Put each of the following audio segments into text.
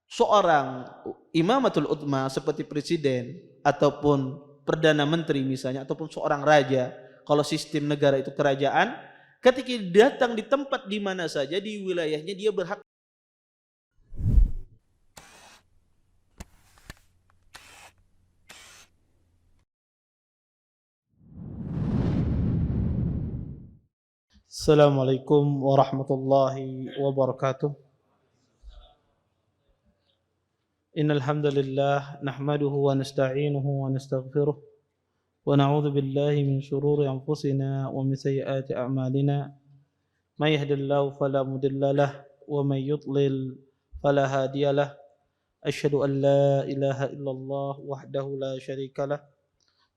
seorang imamatul utma seperti presiden ataupun perdana menteri misalnya ataupun seorang raja, kalau sistem negara itu kerajaan, ketika datang di tempat di mana saja di wilayahnya dia berhak. Assalamualaikum warahmatullahi wabarakatuh. Innal hamdalillah nahmaduhu wa nasta'inuhu wa nastaghfiruh wa na'udzu billahi min shururi anfusina wa min sayyiati a'malina. May yahdihillahu fala mudilla lahu wa may yudlil fala hadiya lahu. Asyhadu an la ilaha illallah wahdahu la syarika lahu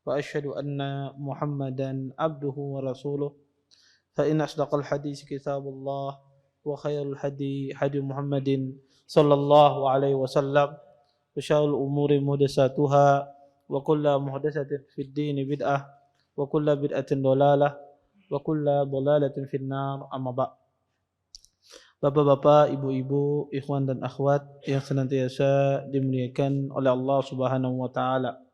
wa asyhadu anna Muhammadan abduhu wa rasuluh. Fa inna asdaqal hadits kitabullah wa khairul hadi hadi Muhammadin sallallahu alaihi wasallam wa syarrul umuri muhdatsatuha wa kullu muhdatsatin fid din bid'ah wa kullu bid'atin dhalalah wa kullu dhalalatin finnar. Amma ba'd. Bapak-bapak, ibu-ibu, ikhwan dan akhwat yang senantiasa dimuliakan oleh Allah Subhanahu wa taala.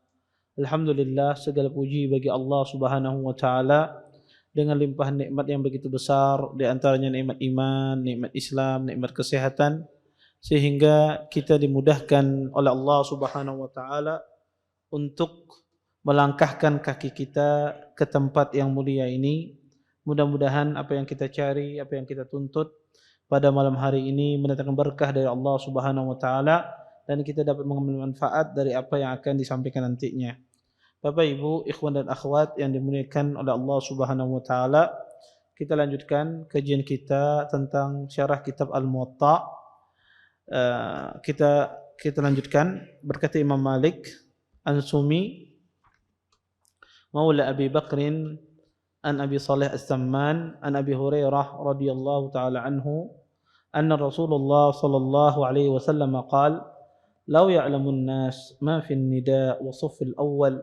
Alhamdulillah, segala puji bagi Allah Subhanahu wa taala dengan limpahan nikmat yang begitu besar, di antaranya nikmat iman, nikmat Islam, nikmat kesehatan, sehingga kita dimudahkan oleh Allah Subhanahu wa taala untuk melangkahkan kaki kita ke tempat yang mulia ini. Mudah-mudahan apa yang kita cari, apa yang kita tuntut pada malam hari ini mendatangkan berkah dari Allah Subhanahu wa taala dan kita dapat mengambil manfaat dari apa yang akan disampaikan nantinya. Bapak, Ibu, ikhwan dan akhwat yang dimuliakan oleh Allah Subhanahu wa taala, kita lanjutkan kajian kita tentang syarah kitab Al-Muwatta. Kita lanjutkan. Berkata Imam Malik An-Sumi Maula Abi Bakrin an Abi Salih As-Samman an Abi Hurairah radhiyallahu taala anhu anna Rasulullah sallallahu alaihi wasallam qala law ya'lamun nas ma fi an-nida' wa saff al-awwal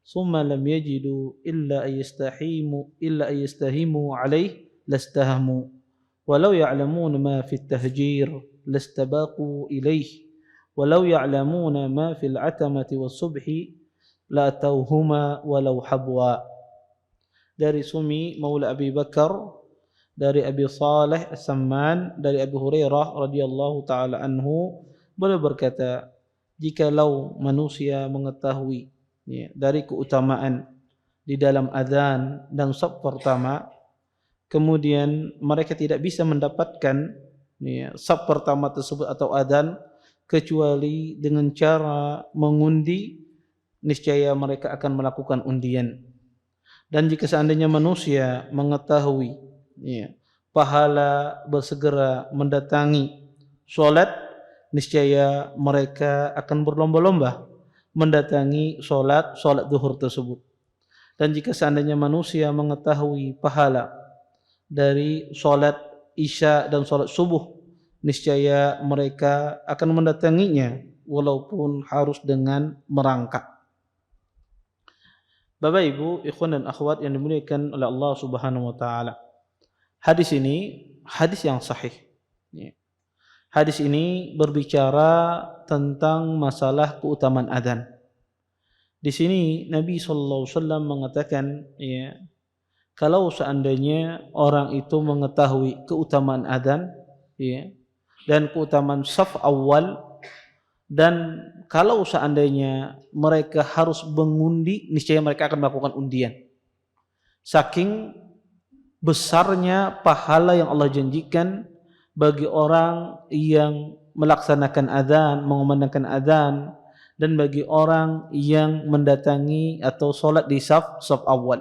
ثم لم يجدوا إلا أن يستهيموا عليه لاستهموا ولو يعلمون ما في التهجير لاستباقوا إليه ولو يعلمون ما في العتمة والصبح لأتوهما ولو حبوا. Dari Sumi Maula Abi Bakar, dari Abi Saleh As-Samman, dari Abu Hurairah radhiyallahu taala anhu, beliau berkata, jikalau manusia mengetahui dari keutamaan di dalam azan dan shaf pertama, kemudian mereka tidak bisa mendapatkan shaf pertama tersebut atau azan kecuali dengan cara mengundi, niscaya mereka akan melakukan undian. Dan jika seandainya manusia mengetahui pahala bersegera mendatangi solat, niscaya mereka akan berlomba-lomba mendatangi solat zuhur tersebut. Dan jika seandainya manusia mengetahui pahala dari solat isya dan solat subuh, niscaya mereka akan mendatanginya walaupun harus dengan merangkak. Bapak, Ibu, ikhwan dan akhwat yang dimuliakan oleh Allah Subhanahu wa taala. Hadis ini hadis yang sahih. Hadis ini berbicara tentang masalah keutamaan adzan. Di sini Nabi sallallahu alaihi wasallam mengatakan, kalau seandainya orang itu mengetahui keutamaan adzan, dan keutamaan shaf awal, dan kalau seandainya mereka harus mengundi, niscaya mereka akan melakukan undian. Saking besarnya pahala yang Allah janjikan bagi orang yang melaksanakan adzan, mengumandangkan adzan, dan bagi orang yang mendatangi atau solat di shaf awal.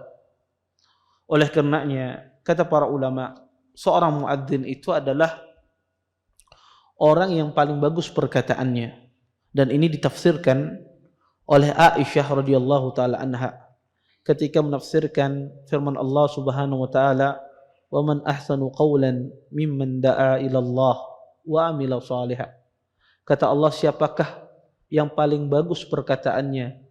Oleh karenanya, kata para ulama, seorang muadzin itu adalah orang yang paling bagus perkataannya. Dan ini ditafsirkan oleh Aisyah radhiyallahu taala anha ketika menafsirkan firman Allah Subhanahu wa taala, "Wa man ahsanu qawlan mimman da'a ila Allah wa amila shalihan." Kata Allah, siapakah yang paling bagus perkataannya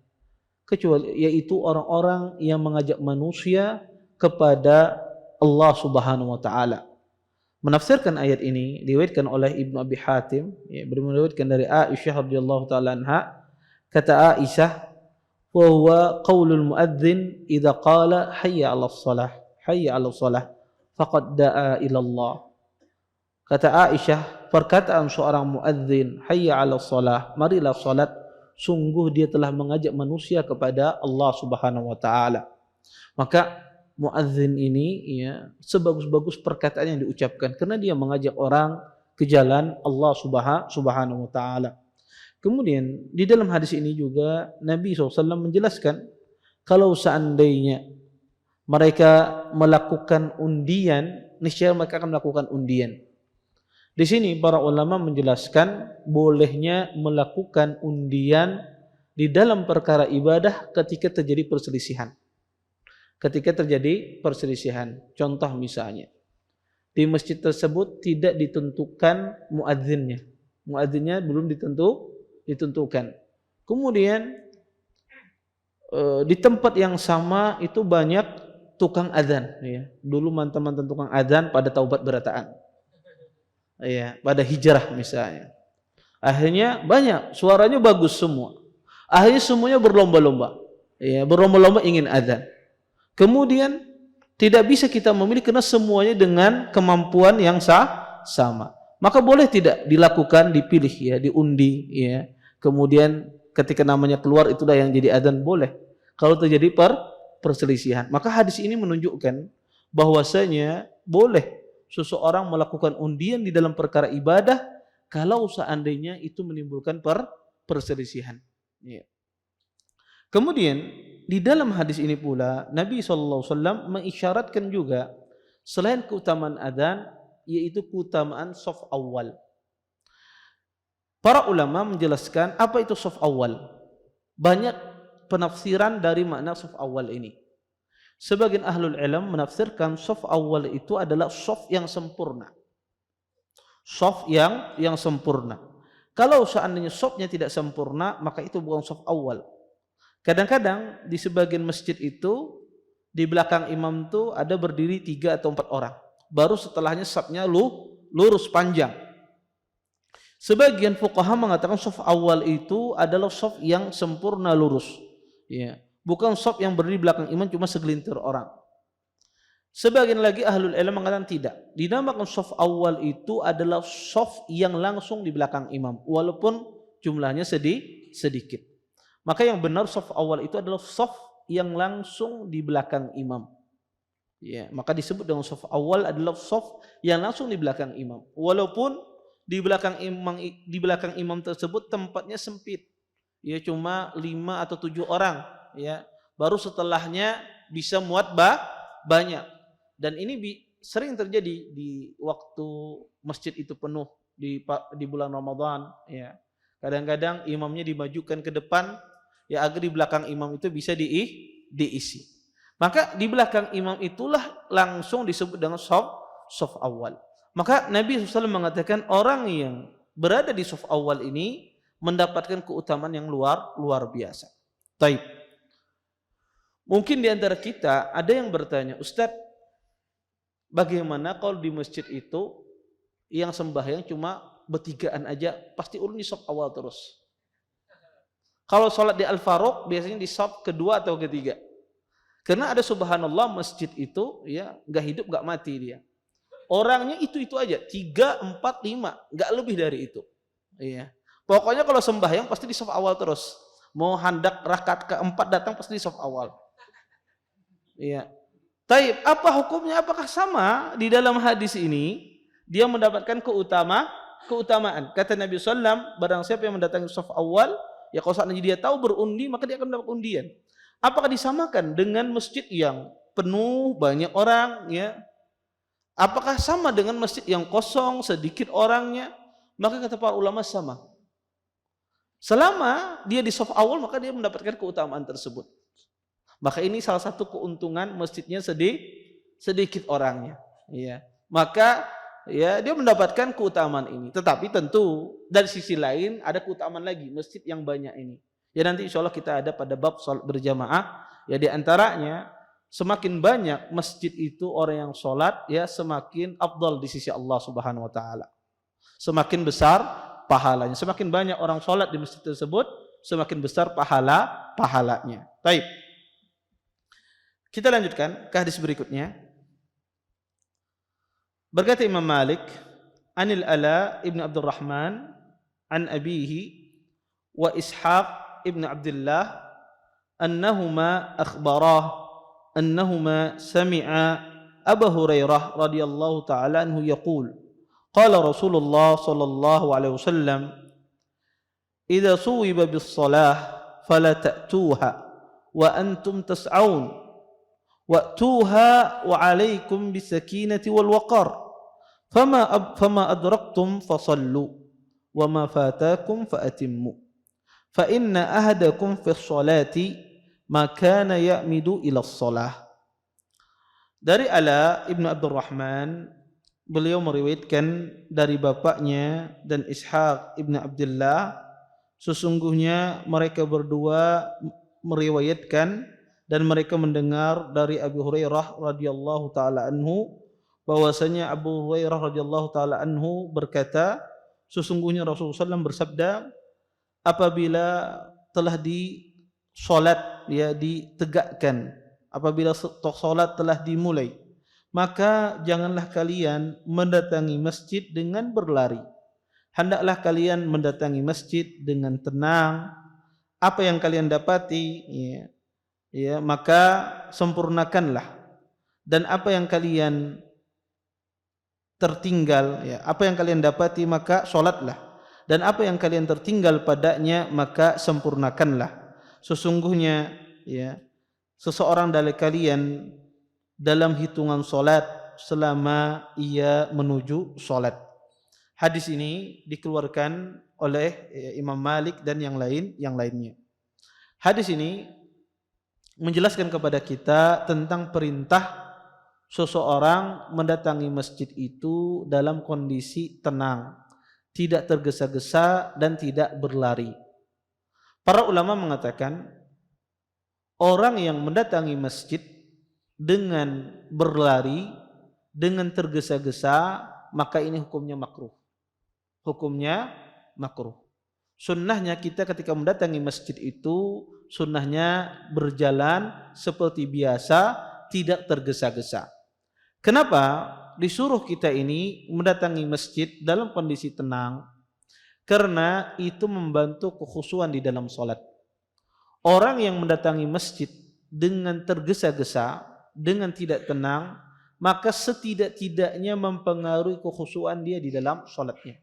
kecuali yaitu orang-orang yang mengajak manusia kepada Allah Subhanahu wa taala menafsirkan ayat ini diriwayatkan oleh Ibnu Abi Hatim, ya, meriwayatkan dari Aisyah radhiyallahu taala anha, kata Aisyah, wa huwa qaulul muadzin idza qala hayya 'alas shalah, hayya 'alas shalah faqad da'a ila Allah. Kata Aisyah, perkataan seorang muadzin, hayya 'alas shalah, marilah salat, sungguh dia telah mengajak manusia kepada Allah Subhanahu wa taala. Maka muadzin ini, ya, sebagus-bagus perkataan yang diucapkan karena dia mengajak orang ke jalan Allah Subhanahu wa taala. Kemudian di dalam hadis ini juga Nabi SAW menjelaskan kalau seandainya mereka melakukan undian, niscaya mereka akan melakukan undian. Di sini para ulama menjelaskan bolehnya melakukan undian di dalam perkara ibadah ketika terjadi perselisihan. Ketika terjadi perselisihan, contoh misalnya di masjid tersebut tidak ditentukan muadzinnya, muadzinnya belum ditentukan. Kemudian di tempat yang sama itu banyak tukang adzan, ya. Dulu mantan-mantan tukang adzan pada taubat berataan, ya, pada hijrah misalnya. Akhirnya banyak, suaranya bagus semua. Akhirnya semuanya berlomba-lomba, ya, berlomba-lomba ingin adzan. Kemudian tidak bisa kita memilih karena semuanya dengan kemampuan yang sama. Maka boleh tidak dilakukan, dipilih, ya, diundi, ya. Kemudian ketika namanya keluar itulah yang jadi adzan, boleh. Kalau terjadi perselisihan, maka hadis ini menunjukkan bahwasanya boleh seseorang melakukan undian di dalam perkara ibadah kalau seandainya itu menimbulkan perselisihan. Ya. Kemudian di dalam hadis ini pula Nabi SAW mengisyaratkan juga selain keutamaan adzan, yaitu keutamaan shaf awal. Para ulama menjelaskan apa itu shaf awal. Banyak penafsiran dari makna shaf awal ini. Sebagian ahlul ilm menafsirkan shaf awal itu adalah shaf yang sempurna. Shaf yang sempurna. Kalau seandainya shafnya tidak sempurna, maka itu bukan shaf awal. Kadang-kadang di sebagian masjid itu di belakang imam itu ada berdiri 3 atau 4 orang. Baru setelahnya shafnya lurus panjang. Sebagian fuqaha mengatakan shaf awal itu adalah shaf yang sempurna lurus. Ya, bukan shaf yang berdiri belakang imam cuma segelintir orang. Sebagian lagi ahlul ilm mengatakan tidak. Dinamakan shaf awal itu adalah shaf yang langsung di belakang imam walaupun jumlahnya sedikit. Maka yang benar shaf awal itu adalah shaf yang langsung di belakang imam. Ya, maka disebut dengan shaf awal adalah shaf yang langsung di belakang imam. Walaupun di belakang imam tersebut tempatnya sempit. Ya, cuma 5 atau 7 orang, ya. Baru setelahnya bisa muat banyak. Dan ini sering terjadi di waktu masjid itu penuh di bulan Ramadan, ya. Kadang-kadang imamnya dimajukan ke depan, ya, agar di belakang imam itu bisa diisi. Maka di belakang imam itulah langsung disebut dengan shaf awal. Maka Nabi SAW mengatakan orang yang berada di shaf awal ini mendapatkan keutamaan yang luar biasa. Taib. Mungkin di antara kita ada yang bertanya, Ustadz, bagaimana kalau di masjid itu yang sembahyang cuma bertigaan aja, pasti urun di shaf awal terus. Kalau sholat di Al-Faruq biasanya di shaf kedua atau ketiga. Karena ada subhanallah masjid itu, ya, nggak hidup nggak mati dia. Orangnya itu aja, 3, 4, 5, nggak lebih dari itu. Iya. Pokoknya kalau sembahyang pasti di shaf awal terus. Mau hendak rakaat keempat datang pasti di shaf awal. Iya. Taib, apa hukumnya? Apakah sama di dalam hadis ini dia mendapatkan keutamaan? Kata Nabi SAW, barang siapa yang mendatangi shaf awal, ya kalau seandainya dia tahu berundi, maka dia akan mendapat undian. Apakah disamakan dengan masjid yang penuh banyak orang, ya? Apakah sama dengan masjid yang kosong sedikit orangnya? Maka kata para ulama sama. Selama dia di shaf awal maka dia mendapatkan keutamaan tersebut. Maka ini salah satu keuntungan masjidnya sedikit orangnya, ya. Maka, ya, dia mendapatkan keutamaan ini. Tetapi tentu dari sisi lain ada keutamaan lagi masjid yang banyak ini. Ya, nanti insya Allah kita ada pada bab salat berjamaah. Ya, di antaranya Semakin banyak masjid itu orang yang sholat, ya semakin afdal di sisi Allah Subhanahu wa taala. Semakin besar pahalanya. Semakin banyak orang sholat di masjid tersebut, semakin besar pahalanya. Baik. Kita lanjutkan ke hadis berikutnya. Berkata Imam Malik, Anil Ala ibn Abdurrahman an abihi wa Ishaq ibn Abdullah annahuma akhbarah annahuma sami'a Abu Hurairah radhiyallahu ta'ala anhu yaqul qala Rasulullah sallallahu alaihi wasallam idza suwiba bis salah fala ta'tuha wa antum tas'aun wa'tuha wa 'alaikum bis sakinati wal waqar فما أدركتم فصلوا وما فاتاكم فأتموا فإن أحدكم في الصلاة ما كان يأمد إلى الصلاة. Dari Ala ibnu Abdurrahman, beliau meriwayatkan dari bapaknya dan Ishaq ibnu Abdullah, sesungguhnya mereka berdua meriwayatkan dan mereka mendengar dari Abu Hurairah radhiyallahu taala anhu bahwasanya Abu Hurairah radhiyallahu taala anhu berkata, sesungguhnya Rasulullah SAW bersabda, apabila telah ditegakkan, apabila salat telah dimulai, maka janganlah kalian mendatangi masjid dengan berlari. Hendaklah kalian mendatangi masjid dengan tenang. Apa yang kalian dapati, maka sempurnakanlah. Dan apa yang kalian tertinggal, apa yang kalian dapati maka solatlah, dan apa yang kalian tertinggal padanya maka sempurnakanlah. Sesungguhnya seseorang dari kalian dalam hitungan solat selama ia menuju solat. Hadis ini dikeluarkan oleh Imam Malik dan yang lainnya. Hadis ini menjelaskan kepada kita tentang perintah seseorang mendatangi masjid itu dalam kondisi tenang, tidak tergesa-gesa dan tidak berlari. Para ulama mengatakan orang yang mendatangi masjid dengan berlari, dengan tergesa-gesa, maka ini hukumnya makruh. Hukumnya makruh. Sunnahnya kita ketika mendatangi masjid itu, sunnahnya berjalan seperti biasa, tidak tergesa-gesa. Kenapa disuruh kita ini mendatangi masjid dalam kondisi tenang? Karena itu membantu kekhusyuan di dalam sholat. Orang yang mendatangi masjid dengan tergesa-gesa, dengan tidak tenang, maka setidak-tidaknya mempengaruhi kekhusyuan dia di dalam sholatnya.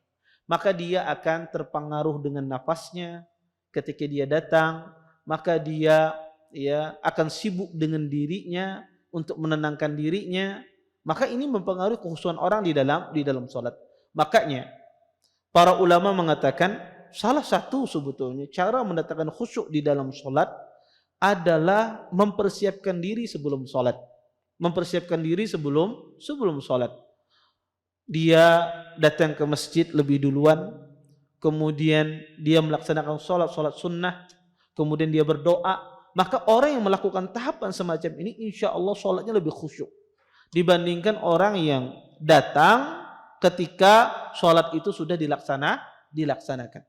Maka dia akan terpengaruh dengan nafasnya ketika dia datang, maka dia akan sibuk dengan dirinya untuk menenangkan dirinya. Maka ini mempengaruhi kekhusyuan orang di dalam salat. Makanya para ulama mengatakan salah satu sebetulnya cara mendatangkan khusyuk di dalam salat adalah mempersiapkan diri sebelum salat. Mempersiapkan diri sebelum salat. Dia datang ke masjid lebih duluan, kemudian dia melaksanakan salat sunnah, kemudian dia berdoa. Maka orang yang melakukan tahapan semacam ini insya Allah salatnya lebih khusyuk dibandingkan orang yang datang ketika sholat itu sudah dilaksanakan.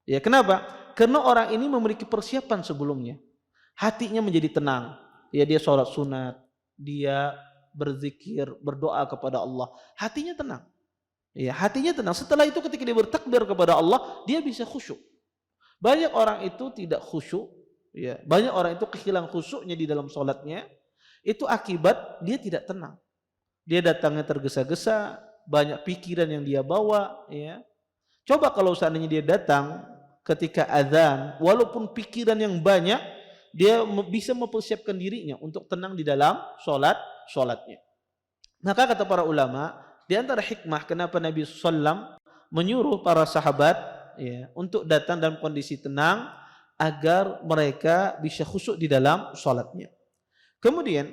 Ya, kenapa? Karena orang ini memiliki persiapan sebelumnya. Hatinya menjadi tenang. Ya, dia sholat sunat, dia berzikir, berdoa kepada Allah. Hatinya tenang. Ya, hatinya tenang. Setelah itu ketika dia bertakbir kepada Allah, dia bisa khusyuk. Banyak orang itu tidak khusyuk. Ya, banyak orang itu kehilangan khusyuknya di dalam sholatnya. Itu akibat dia tidak tenang. Dia datangnya tergesa-gesa, banyak pikiran yang dia bawa. Ya. Coba kalau seandainya dia datang ketika azan, walaupun pikiran yang banyak, dia bisa mempersiapkan dirinya untuk tenang di dalam sholatnya. Maka kata para ulama, di antara hikmah kenapa Nabi SAW menyuruh para sahabat untuk datang dalam kondisi tenang agar mereka bisa khusyuk di dalam sholatnya. Kemudian,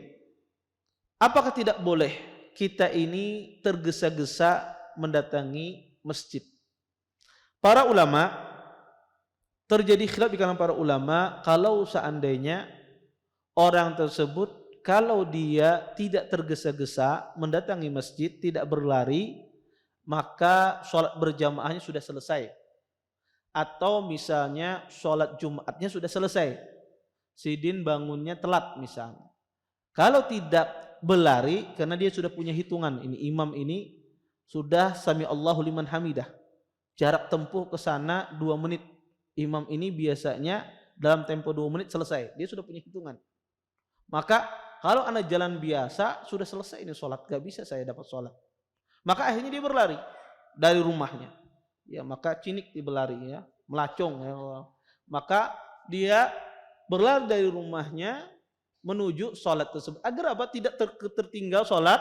apakah tidak boleh kita ini tergesa-gesa mendatangi masjid? Para ulama, terjadi khilaf di kalangan para ulama kalau seandainya orang tersebut kalau dia tidak tergesa-gesa mendatangi masjid, tidak berlari, maka sholat berjamaahnya sudah selesai. Atau misalnya sholat Jumatnya sudah selesai. Sidin bangunnya telat misalnya. Kalau tidak berlari, karena dia sudah punya hitungan, ini imam ini sudah sami Allahu liman hamidah. Jarak tempuh ke sana 2 menit. Imam ini biasanya dalam tempo 2 menit selesai. Dia sudah punya hitungan. Maka kalau anak jalan biasa sudah selesai ini sholat, gak bisa saya dapat sholat. Maka akhirnya dia berlari dari rumahnya. Ya, maka cinik dia berlari ya, melacong ya. Maka dia berlari dari rumahnya menuju sholat tersebut agar apa? Tidak tertinggal sholat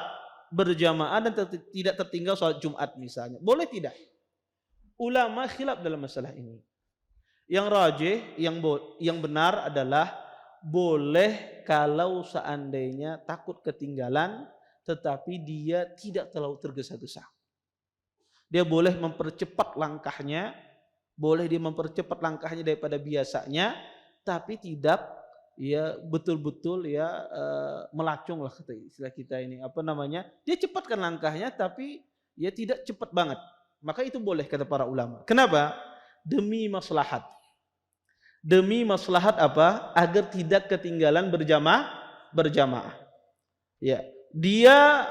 berjamaah dan tidak tertinggal sholat Jumat misalnya. Boleh tidak? Ulama khilaf dalam masalah ini. Yang rajih, yang benar adalah boleh kalau seandainya takut ketinggalan, tetapi dia tidak terlalu tergesa-gesa. Dia boleh mempercepat langkahnya, daripada biasanya, tapi tidak ya betul-betul ya melacung lah kata istilah kita ini. Apa namanya? Dia cepatkan langkahnya, tapi ya tidak cepat banget. Maka itu boleh kata para ulama. Kenapa? Demi maslahat. Demi maslahat apa? Agar tidak ketinggalan berjamaah. Ya, dia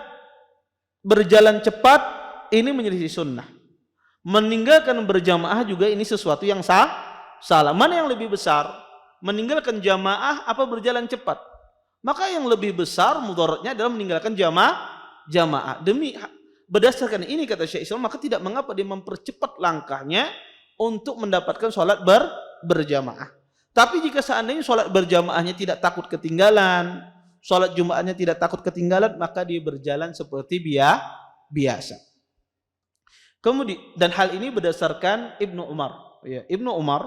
berjalan cepat ini menjadi sunnah. Meninggalkan berjamaah juga ini sesuatu yang salah. Mana yang lebih besar? Meninggalkan jamaah apa berjalan cepat? Maka yang lebih besar mudaratnya adalah meninggalkan jamaah. Berdasarkan ini kata Syekh Islam, maka tidak mengapa dia mempercepat langkahnya untuk mendapatkan sholat berjamaah. Tapi jika seandainya sholat berjamaahnya tidak takut ketinggalan, sholat Jumatnya tidak takut ketinggalan, maka dia berjalan seperti biasa. Kemudian, dan hal ini berdasarkan Ibnu Umar. Ya, Ibnu Umar,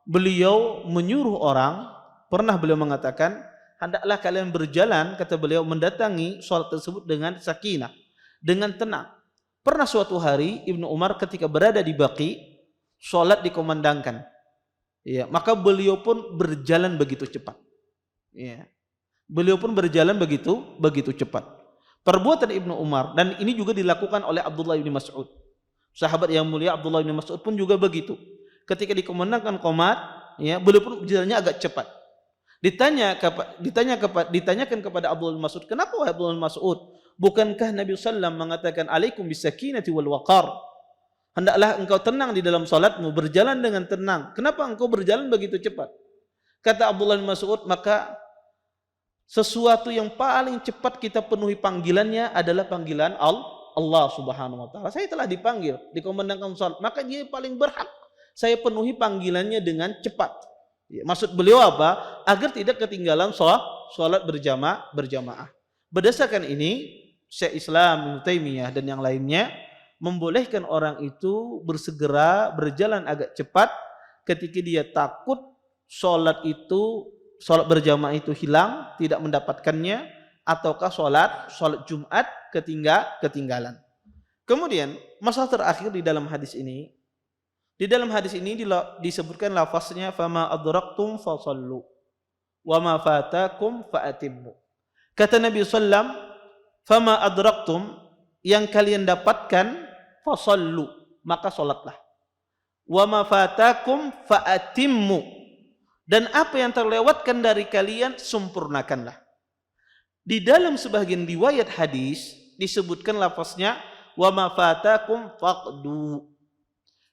beliau menyuruh orang, pernah beliau mengatakan, hendaklah kalian berjalan, kata beliau, mendatangi sholat tersebut dengan sakinah, dengan tenang. Pernah suatu hari Ibnu Umar ketika berada di Baqi, sholat dikomandangkan. Ya, maka beliau pun berjalan begitu cepat. Ya. Beliau pun berjalan begitu cepat. Perbuatan Ibnu Umar, dan ini juga dilakukan oleh Abdullah bin Mas'ud. Sahabat yang mulia Abdullah bin Mas'ud pun juga begitu. Ketika dikomandangkan qomat, ya, beliau pun berjalannya agak cepat. Ditanyakan kepada Abdullah bin Mas'ud, kenapa wahai Abdullah bin Mas'ud? Bukankah Nabi SAW mengatakan alaikum bisakinati wal waqar? Hendaklah engkau tenang di dalam salatmu, berjalan dengan tenang. Kenapa engkau berjalan begitu cepat? Kata Abdullah bin Mas'ud, maka sesuatu yang paling cepat kita penuhi panggilannya adalah panggilan Allah Subhanahu wa taala. Saya telah dipanggil, dikomandangkan salat, maka dia paling berhak saya penuhi panggilannya dengan cepat. Ya, maksud beliau apa? Agar tidak ketinggalan salat berjamaah. Berdasarkan ini, Syekh Islam Ibnu Taimiyah dan yang lainnya membolehkan orang itu bersegera berjalan agak cepat ketika dia takut salat berjamaah itu hilang, tidak mendapatkannya, ataukah salat Jumat ketinggalan. Kemudian masalah terakhir di dalam hadis ini disebutkan lafaznya fama adraktum fasallu wa ma fatakum faatimmu. Kata Nabi sallam, fama adraktum, yang kalian dapatkan fasallu, maka salatlah. Wa ma fatakum faatimmu, dan apa yang terlewatkan dari kalian sempurnakanlah. Di dalam sebagian riwayat hadis disebutkan lafaznya wa ma fatakum faqdu.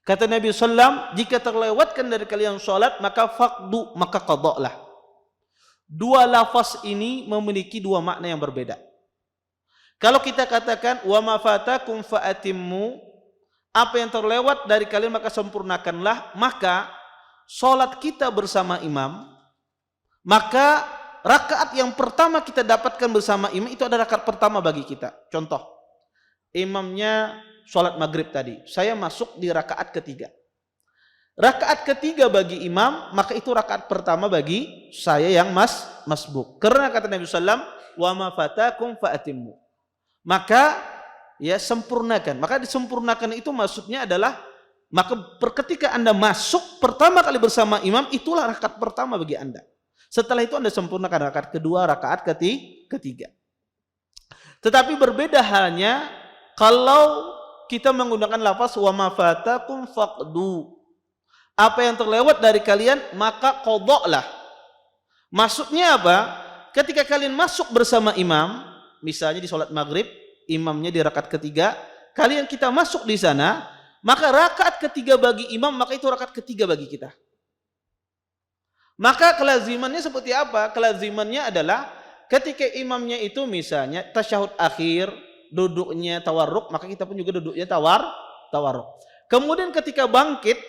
Kata Nabi sallam, jika terlewatkan dari kalian salat maka faqdu, maka qada'lah. Dua lafaz ini memiliki dua makna yang berbeda. Kalau kita katakan wa ma fatakum faatimmu, apa yang terlewat dari kalian maka sempurnakanlah, maka salat kita bersama imam, maka rakaat yang pertama kita dapatkan bersama imam itu adalah rakaat pertama bagi kita. Contoh, imamnya sholat maghrib tadi, saya masuk di rakaat ketiga. Rakaat ketiga bagi imam, maka itu rakaat pertama bagi saya yang masbuk. Karena kata Nabi SAW, wa ma fatakum faatimmu, maka ya sempurnakan. Maka disempurnakan itu maksudnya adalah, maka ketika Anda masuk pertama kali bersama imam, itulah rakaat pertama bagi Anda. Setelah itu Anda sempurnakan rakaat kedua, rakaat ketiga. Tetapi berbeda halnya kalau kita menggunakan lafaz wa ma fatakum faqdu. Apa yang terlewat dari kalian maka qadha-lah. Maksudnya apa? Ketika kalian masuk bersama imam, misalnya di salat maghrib, imamnya di rakaat ketiga, kita masuk di sana, maka rakaat ketiga bagi imam, maka itu rakaat ketiga bagi kita. Maka kelazimannya seperti apa? Kelazimannya adalah ketika imamnya itu misalnya tasyahud akhir, duduknya tawarruk, maka kita pun juga duduknya tawarruk. Kemudian ketika bangkit,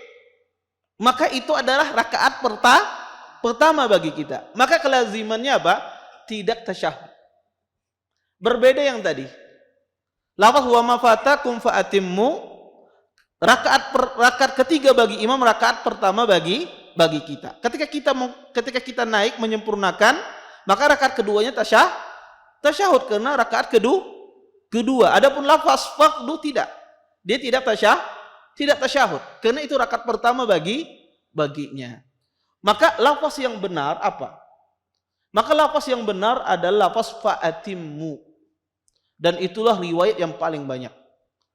maka itu adalah rakaat pertama bagi kita. Maka kelazimannya apa? Tidak tasyahud. Berbeda yang tadi. Lafaz wa ma fatakum fa atimmu, rakaat ketiga bagi imam, rakaat pertama bagi kita. Ketika kita naik menyempurnakan, maka rakaat keduanya tasyahud karena rakaat kedua. Adapun lafaz faqdu tidak. Dia tidak tasyahud karena itu rakaat pertama baginya. Maka lafaz yang benar apa? Maka lafaz yang benar adalah lafaz fa'atimmu. Dan itulah riwayat yang paling banyak.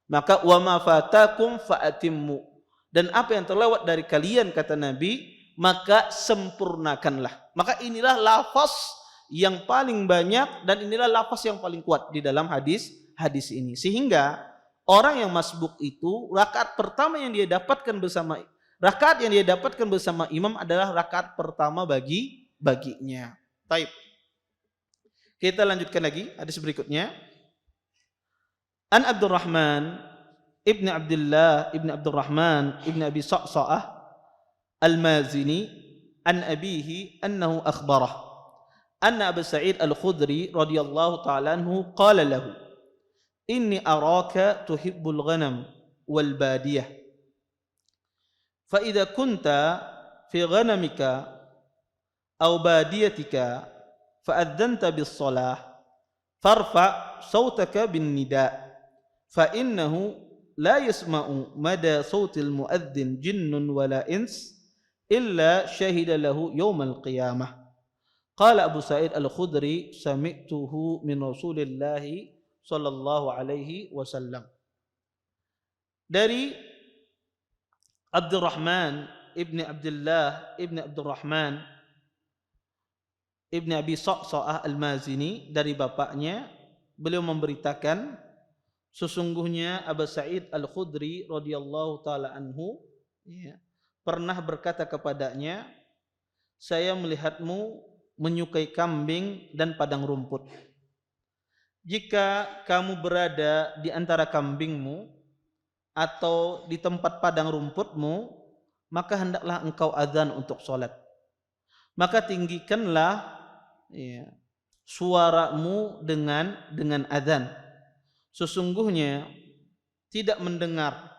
Maka wa ma fatakum fa'atimmu. Dan apa yang terlewat dari kalian kata Nabi, maka sempurnakanlah. Maka inilah lafaz yang paling banyak dan inilah lafaz yang paling kuat di dalam hadis ini. Sehingga orang yang masbuk itu rakaat pertama yang dia dapatkan bersama imam adalah rakaat pertama baginya. Baik. Kita lanjutkan lagi hadis berikutnya. An Abdurrahman ibn Abdullah ibn Abdurrahman ibn Abi Sa'sa'ah Al-Mazini an abihi annahu akhbarah anna Abu Sa'id Al-Khudri radhiyallahu ta'ala anhu qala lahu inni araka tuhibbul ghanam wal badiyah fa idza kunta fi ghanamika aw badiyatika fa adzanta bis shalah farfa sautaka bin nida fa innahu la yasma'u mada sautil muadzin jinnun wala ins illa syahida lahu yaumal qiyamah. Qala Abu Sa'id Al-Khudri sami'tuhu min Rasulillah sallallahu alaihi wasallam. Dari Abdurrahman ibni Abdullah ibni Abdurrahman ibni Abi Sa'sa'ah Al-Mazini, dari bapaknya beliau memberitakan sesungguhnya Abu Sa'id Al-Khudri radhiyallahu taala anhu pernah berkata kepadanya, saya melihatmu menyukai kambing dan padang rumput. Jika kamu berada di antara kambingmu atau di tempat padang rumputmu, maka hendaklah engkau azan untuk salat. Maka tinggikanlah suaramu dengan azan. Sesungguhnya tidak mendengar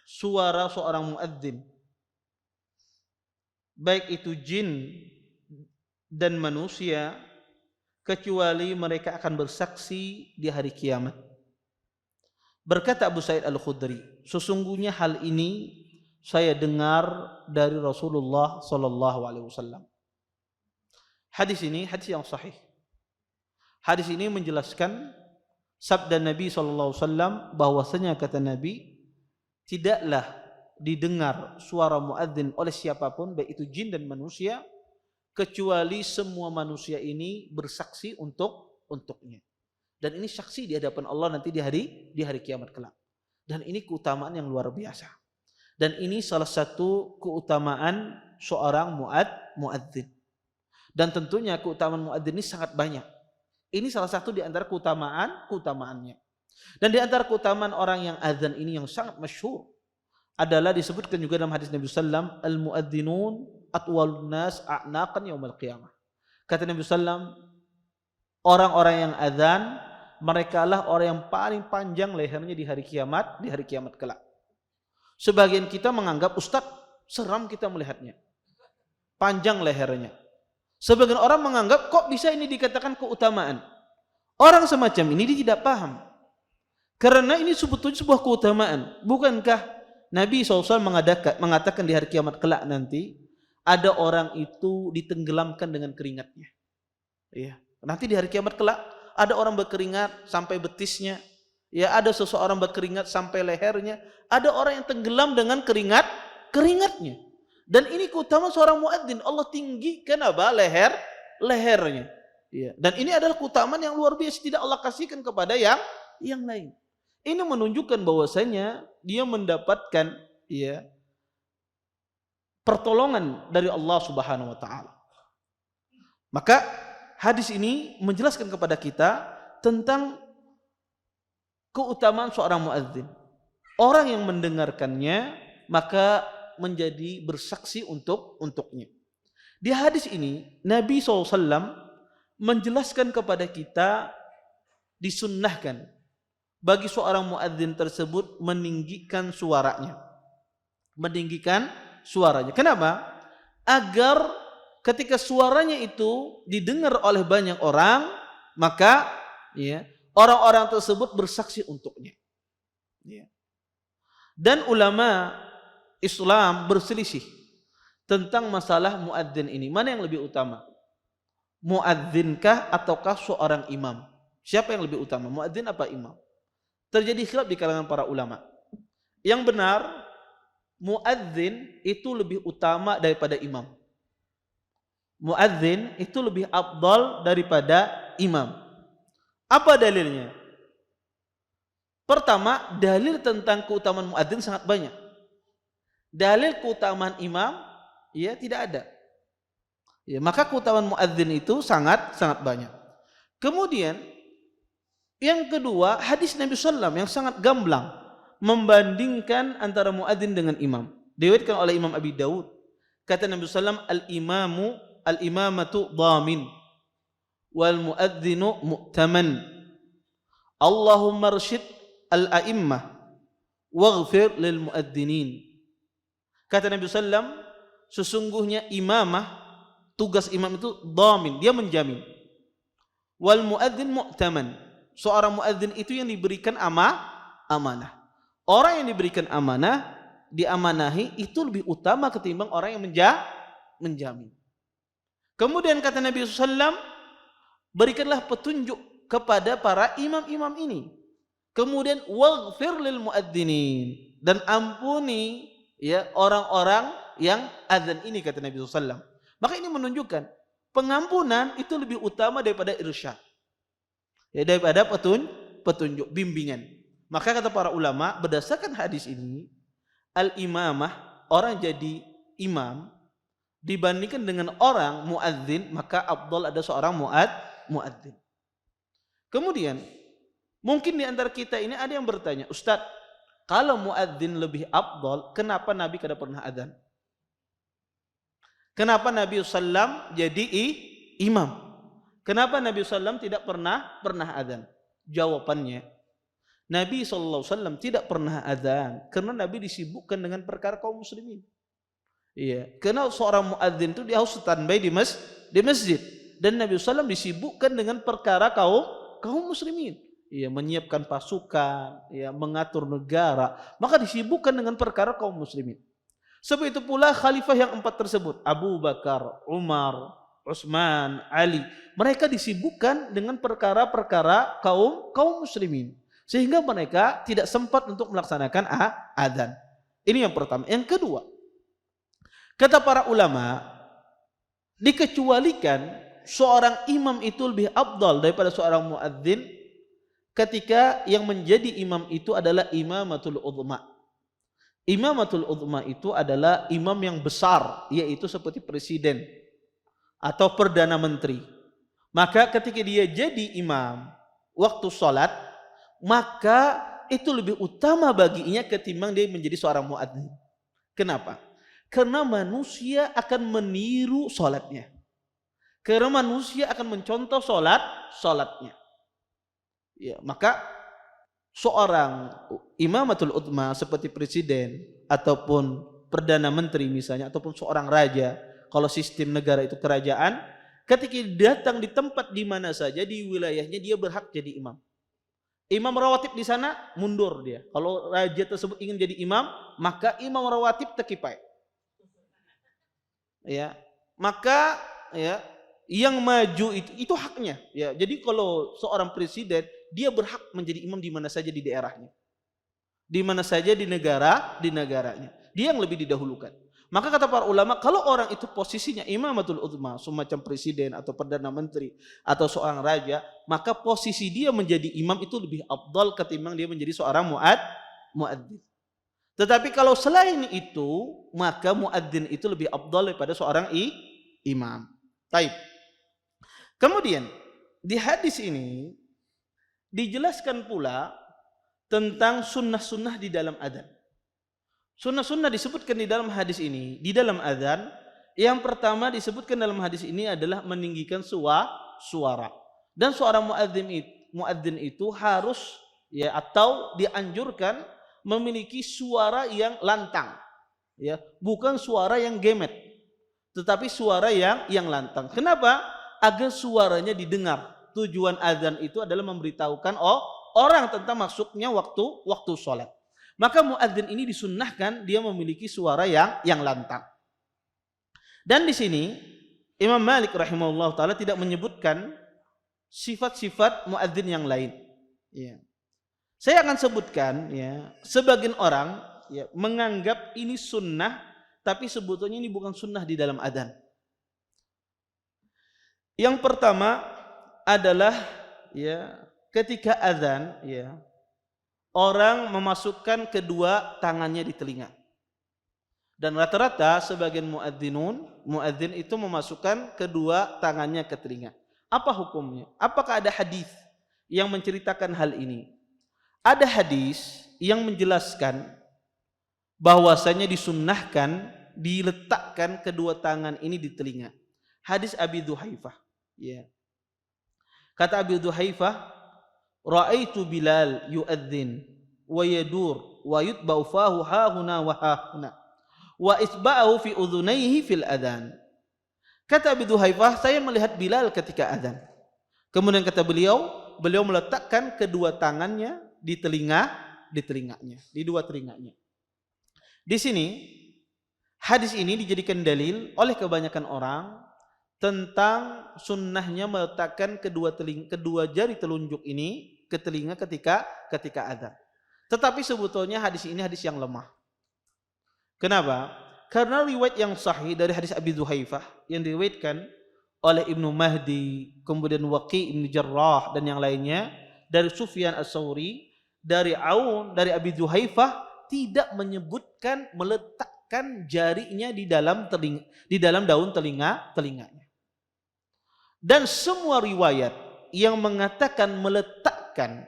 suara seorang muadzin, baik itu jin dan manusia, kecuali mereka akan bersaksi di hari kiamat. Berkata Abu Sa'id Al-Khudri, sesungguhnya hal ini saya dengar dari Rasulullah sallallahu alaihi wasallam. Hadis ini hadis yang sahih. Hadis ini menjelaskan sabda Nabi sallallahu alaihi wasallam bahwasanya kata Nabi, tidaklah didengar suara muadzin oleh siapapun baik itu jin dan manusia kecuali semua manusia ini bersaksi untuknya. Dan ini saksi di hadapan Allah nanti di hari kiamat kelak. Dan ini keutamaan yang luar biasa. Dan ini salah satu keutamaan seorang muadzin. Dan tentunya keutamaan muadzin ini sangat banyak. Ini salah satu di antara keutamaannya. Dan di antara keutamaan orang yang azan ini yang sangat masyhur adalah disebutkan juga dalam hadis Nabi sallam, al-muadzinun atwalun nas a'naqan yaumil qiyamah. Kata Nabi sallam, orang-orang yang azan mereka lah orang yang paling panjang lehernya di hari kiamat kelak. Sebagian kita menganggap, Ustaz, seram kita melihatnya. Panjang lehernya. Sebagian orang menganggap, kok bisa ini dikatakan keutamaan? Orang semacam ini dia tidak paham. Karena ini sebetulnya sebuah keutamaan. Bukankah Nabi SAW mengatakan di hari kiamat kelak nanti, ada orang itu ditenggelamkan dengan keringatnya. Ya. Nanti di hari kiamat kelak ada orang berkeringat sampai betisnya. Ya, ada seseorang berkeringat sampai lehernya. Ada orang yang tenggelam dengan keringatnya. Dan ini keutamaan seorang muadzin. Allah tinggikan apa? Lehernya. Ya. Dan ini adalah keutamaan yang luar biasa, tidak Allah kasihkan kepada yang lain. Ini menunjukkan bahwasanya dia mendapatkan ya pertolongan dari Allah Subhanahu wa taala. Maka hadis ini menjelaskan kepada kita tentang keutamaan seorang muadzin. Orang yang mendengarkannya maka menjadi bersaksi untuknya. Di hadis ini Nabi SAW menjelaskan kepada kita disunnahkan bagi seorang muadzin tersebut meninggikan suaranya. Kenapa? Agar ketika suaranya itu didengar oleh banyak orang, maka ya, orang-orang tersebut bersaksi untuknya. Ya. Dan ulama Islam berselisih tentang masalah muadzin ini. Mana yang lebih utama? Muadzinkah ataukah seorang imam? Siapa yang lebih utama? Muadzin apa imam? Terjadi khilaf di kalangan para ulama. Yang benar, muadzin itu lebih utama daripada imam. Muadzin itu lebih afdal daripada imam. Apa dalilnya? Pertama, dalil tentang keutamaan muadzin sangat banyak. Dalil keutamaan imam ya tidak ada. Ya, maka keutamaan muadzin itu sangat banyak. Kemudian yang kedua, hadis Nabi SAW yang sangat gamblang membandingkan antara muadzin dengan imam. Diriwayatkan oleh Imam Abi Daud. Kata Nabi SAW, al-imamatu dhamin wal muadzinu mu'taman. Allahumma rsyid al-a'immah waghfir lil muadzinin. Kata Nabi SAW, sesungguhnya imamah, tugas imam itu dhamin, dia menjamin. Wal muadzin mu'taman, seorang muadzin itu yang diberikan amanah. Orang yang diberikan amanah, diamanahi, itu lebih utama ketimbang orang yang menjamin. Kemudian kata Nabi SAW, berikanlah petunjuk kepada para imam-imam ini. Kemudian waghfir lil muadzinin, dan ampuni ya orang-orang yang azan ini, kata Nabi SAW. Maka ini menunjukkan pengampunan itu lebih utama daripada irsyad, ya, daripada petunjuk, bimbingan. Maka kata para ulama, berdasarkan hadis ini, al-imamah, orang jadi imam dibandingkan dengan orang muadzin, maka afdal ada seorang muadzin. Kemudian mungkin di antara kita ini ada yang bertanya, Ustaz, kalau muadzin lebih afdal, kenapa Nabi kada pernah adzan? Kenapa Nabi SAW jadi imam? Kenapa Nabi SAW tidak pernah adzan? Jawabannya, Nabi SAW tidak pernah adzan karena Nabi disibukkan dengan perkara kaum muslimin. Iya, karena seorang muadzin itu dia harus standby di masjid, dan Nabi SAW disibukkan dengan perkara kaum muslimin. Iya, menyiapkan pasukan, ya, mengatur negara, maka disibukkan dengan perkara kaum muslimin. Sebab itu pula khalifah yang 4 tersebut, Abu Bakar, Umar, Utsman, Ali, mereka disibukkan dengan perkara-perkara kaum muslimin, sehingga mereka tidak sempat untuk melaksanakan adzan. Ini yang pertama. Yang kedua, kata para ulama, dikecualikan seorang imam itu lebih afdal daripada seorang muadzin ketika yang menjadi imam itu adalah imamatul uzma. Imamatul uzma itu adalah imam yang besar, yaitu seperti presiden atau perdana menteri. Maka ketika dia jadi imam waktu sholat, maka itu lebih utama baginya ketimbang dia menjadi seorang muadzin. Kenapa? Karena manusia akan meniru sholatnya. Karena manusia akan mencontoh sholatnya. Ya, maka seorang imamatul uzma seperti presiden ataupun perdana menteri misalnya, ataupun seorang raja, kalau sistem negara itu kerajaan, ketika datang di tempat di mana saja di wilayahnya, dia berhak jadi imam. Imam rawatib di sana mundur dia. Kalau raja tersebut ingin jadi imam, maka imam rawatib tekipai. ya, maka ya yang maju itu haknya, ya. Jadi kalau seorang presiden, dia berhak menjadi imam di mana saja di daerahnya, di mana saja di negaranya. Dia yang lebih didahulukan. Maka kata para ulama, kalau orang itu posisinya imamatul uzma, semacam presiden atau perdana menteri atau seorang raja, maka posisi dia menjadi imam itu lebih afdal ketimbang dia menjadi seorang muadzin. Tetapi kalau selain itu, maka muadzin itu lebih afdal daripada seorang imam. Taib. Kemudian di hadis ini dijelaskan pula tentang sunnah-sunnah di dalam adzan. Sunnah-sunnah disebutkan di dalam hadis ini, di dalam adzan. Yang pertama disebutkan dalam hadis ini adalah meninggikan suara. Dan seorang muadzin itu harus ya atau dianjurkan memiliki suara yang lantang, ya, bukan suara yang gemet, tetapi suara yang lantang. Kenapa? Agar suaranya didengar. Tujuan azan itu adalah memberitahukan orang tentang masuknya waktu sholat. Maka muadzin ini disunnahkan dia memiliki suara yang lantang. Dan di sini Imam Malik rahimahullah taala tidak menyebutkan sifat-sifat muadzin yang lain. Ya. Saya akan sebutkan, ya, sebagian orang ya menganggap ini sunnah, tapi sebetulnya ini bukan sunnah di dalam adzan. Yang pertama adalah ya ketika azan, ya, orang memasukkan kedua tangannya di telinga. Dan rata-rata sebagian muadzin itu memasukkan kedua tangannya ke telinga. Apa hukumnya? Apakah ada hadis yang menceritakan hal ini? Ada hadis yang menjelaskan bahwasanya disunnahkan diletakkan kedua tangan ini di telinga. Hadis Abi Dzuhaifah. Ya. Kata Abi Dzuhaifah, "Ra'aitu Bilal yu'adzin wa yadur wa yutba'u fahu hahuna wa hahuna wa isba'ahu fi udhunayhi fil adhan." Kata Abi Dzuhaifah, saya melihat Bilal ketika adzan. Kemudian kata beliau meletakkan kedua tangannya di telinganya, di dua telinganya. Di sini hadis ini dijadikan dalil oleh kebanyakan orang tentang sunnahnya meletakkan kedua jari telunjuk ini ke telinga ketika adzan. Tetapi sebetulnya hadis ini hadis yang lemah. Kenapa? Karena riwayat yang sahih dari hadis Abi Dzuhaifah yang diriwayatkan oleh Ibnu Mahdi, kemudian Waqi' Ibnu Jarrah dan yang lainnya dari Sufyan Ats-Tsauri, dari Aun, dari Abi Dzuhaifah tidak menyebutkan meletakkan jarinya di dalam daun telinganya. Dan semua riwayat yang mengatakan meletakkan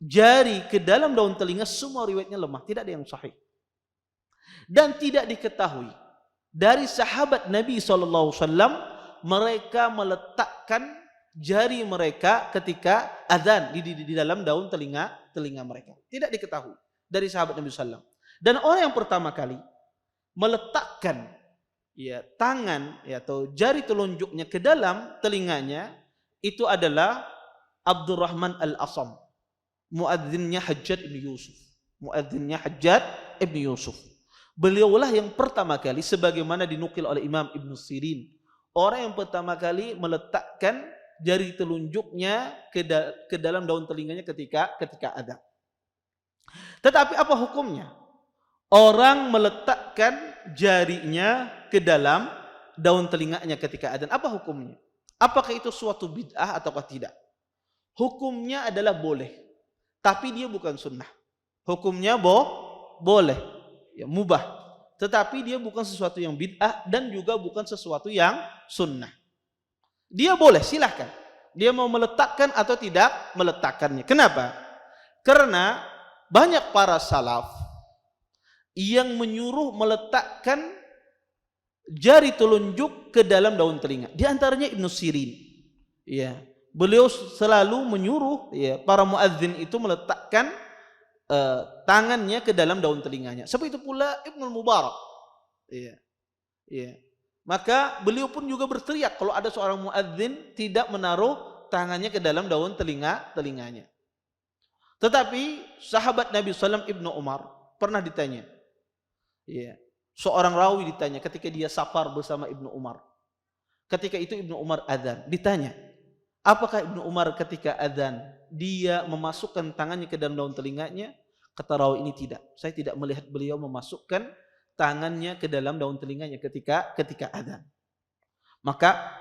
jari ke dalam daun telinga, semua riwayatnya lemah, tidak ada yang sahih. Dan tidak diketahui dari sahabat Nabi SAW mereka meletakkan jari mereka ketika azan di dalam daun telinga mereka. Tidak diketahui dari sahabat Nabi SAW. Dan orang yang pertama kali meletakkan ya tangan ya atau jari telunjuknya ke dalam telinganya itu adalah Abdurrahman Al-Asam, muadzinnya Hajjaj ibn Yusuf. Beliaulah yang pertama kali, sebagaimana dinukil oleh Imam Ibn Sirin, orang yang pertama kali meletakkan jari telunjuknya ke dalam daun telinganya ketika adzan. Tetapi apa hukumnya? Orang meletakkan jarinya ke dalam daun telinganya ketika adzan, apa hukumnya? Apakah itu suatu bid'ah ataukah tidak? Hukumnya adalah boleh, tapi dia bukan sunnah. Hukumnya boleh, ya, mubah, tetapi dia bukan sesuatu yang bid'ah dan juga bukan sesuatu yang sunnah. Dia boleh, silahkan. Dia mau meletakkan atau tidak meletakkannya. Kenapa? Karena banyak para salaf yang menyuruh meletakkan jari telunjuk ke dalam daun telinga. Di antaranya Ibnu Sirin. Ya, beliau selalu menyuruh ya para muadzin itu meletakkan tangannya ke dalam daun telinganya. Seperti itu pula Ibnu Mubarak. Ya. Ya. Maka beliau pun juga berteriak kalau ada seorang muadzin tidak menaruh tangannya ke dalam daun telinganya. Tetapi sahabat Nabi SAW Ibnu Umar pernah ditanya, ya, Seorang rawi ditanya ketika dia safar bersama Ibnu Umar. Ketika itu Ibnu Umar adzan, ditanya, apakah Ibnu Umar ketika adzan dia memasukkan tangannya ke dalam daun telinganya? Kata rawi ini tidak. Saya tidak melihat beliau memasukkan tangannya ke dalam daun telinganya ketika adzan. Maka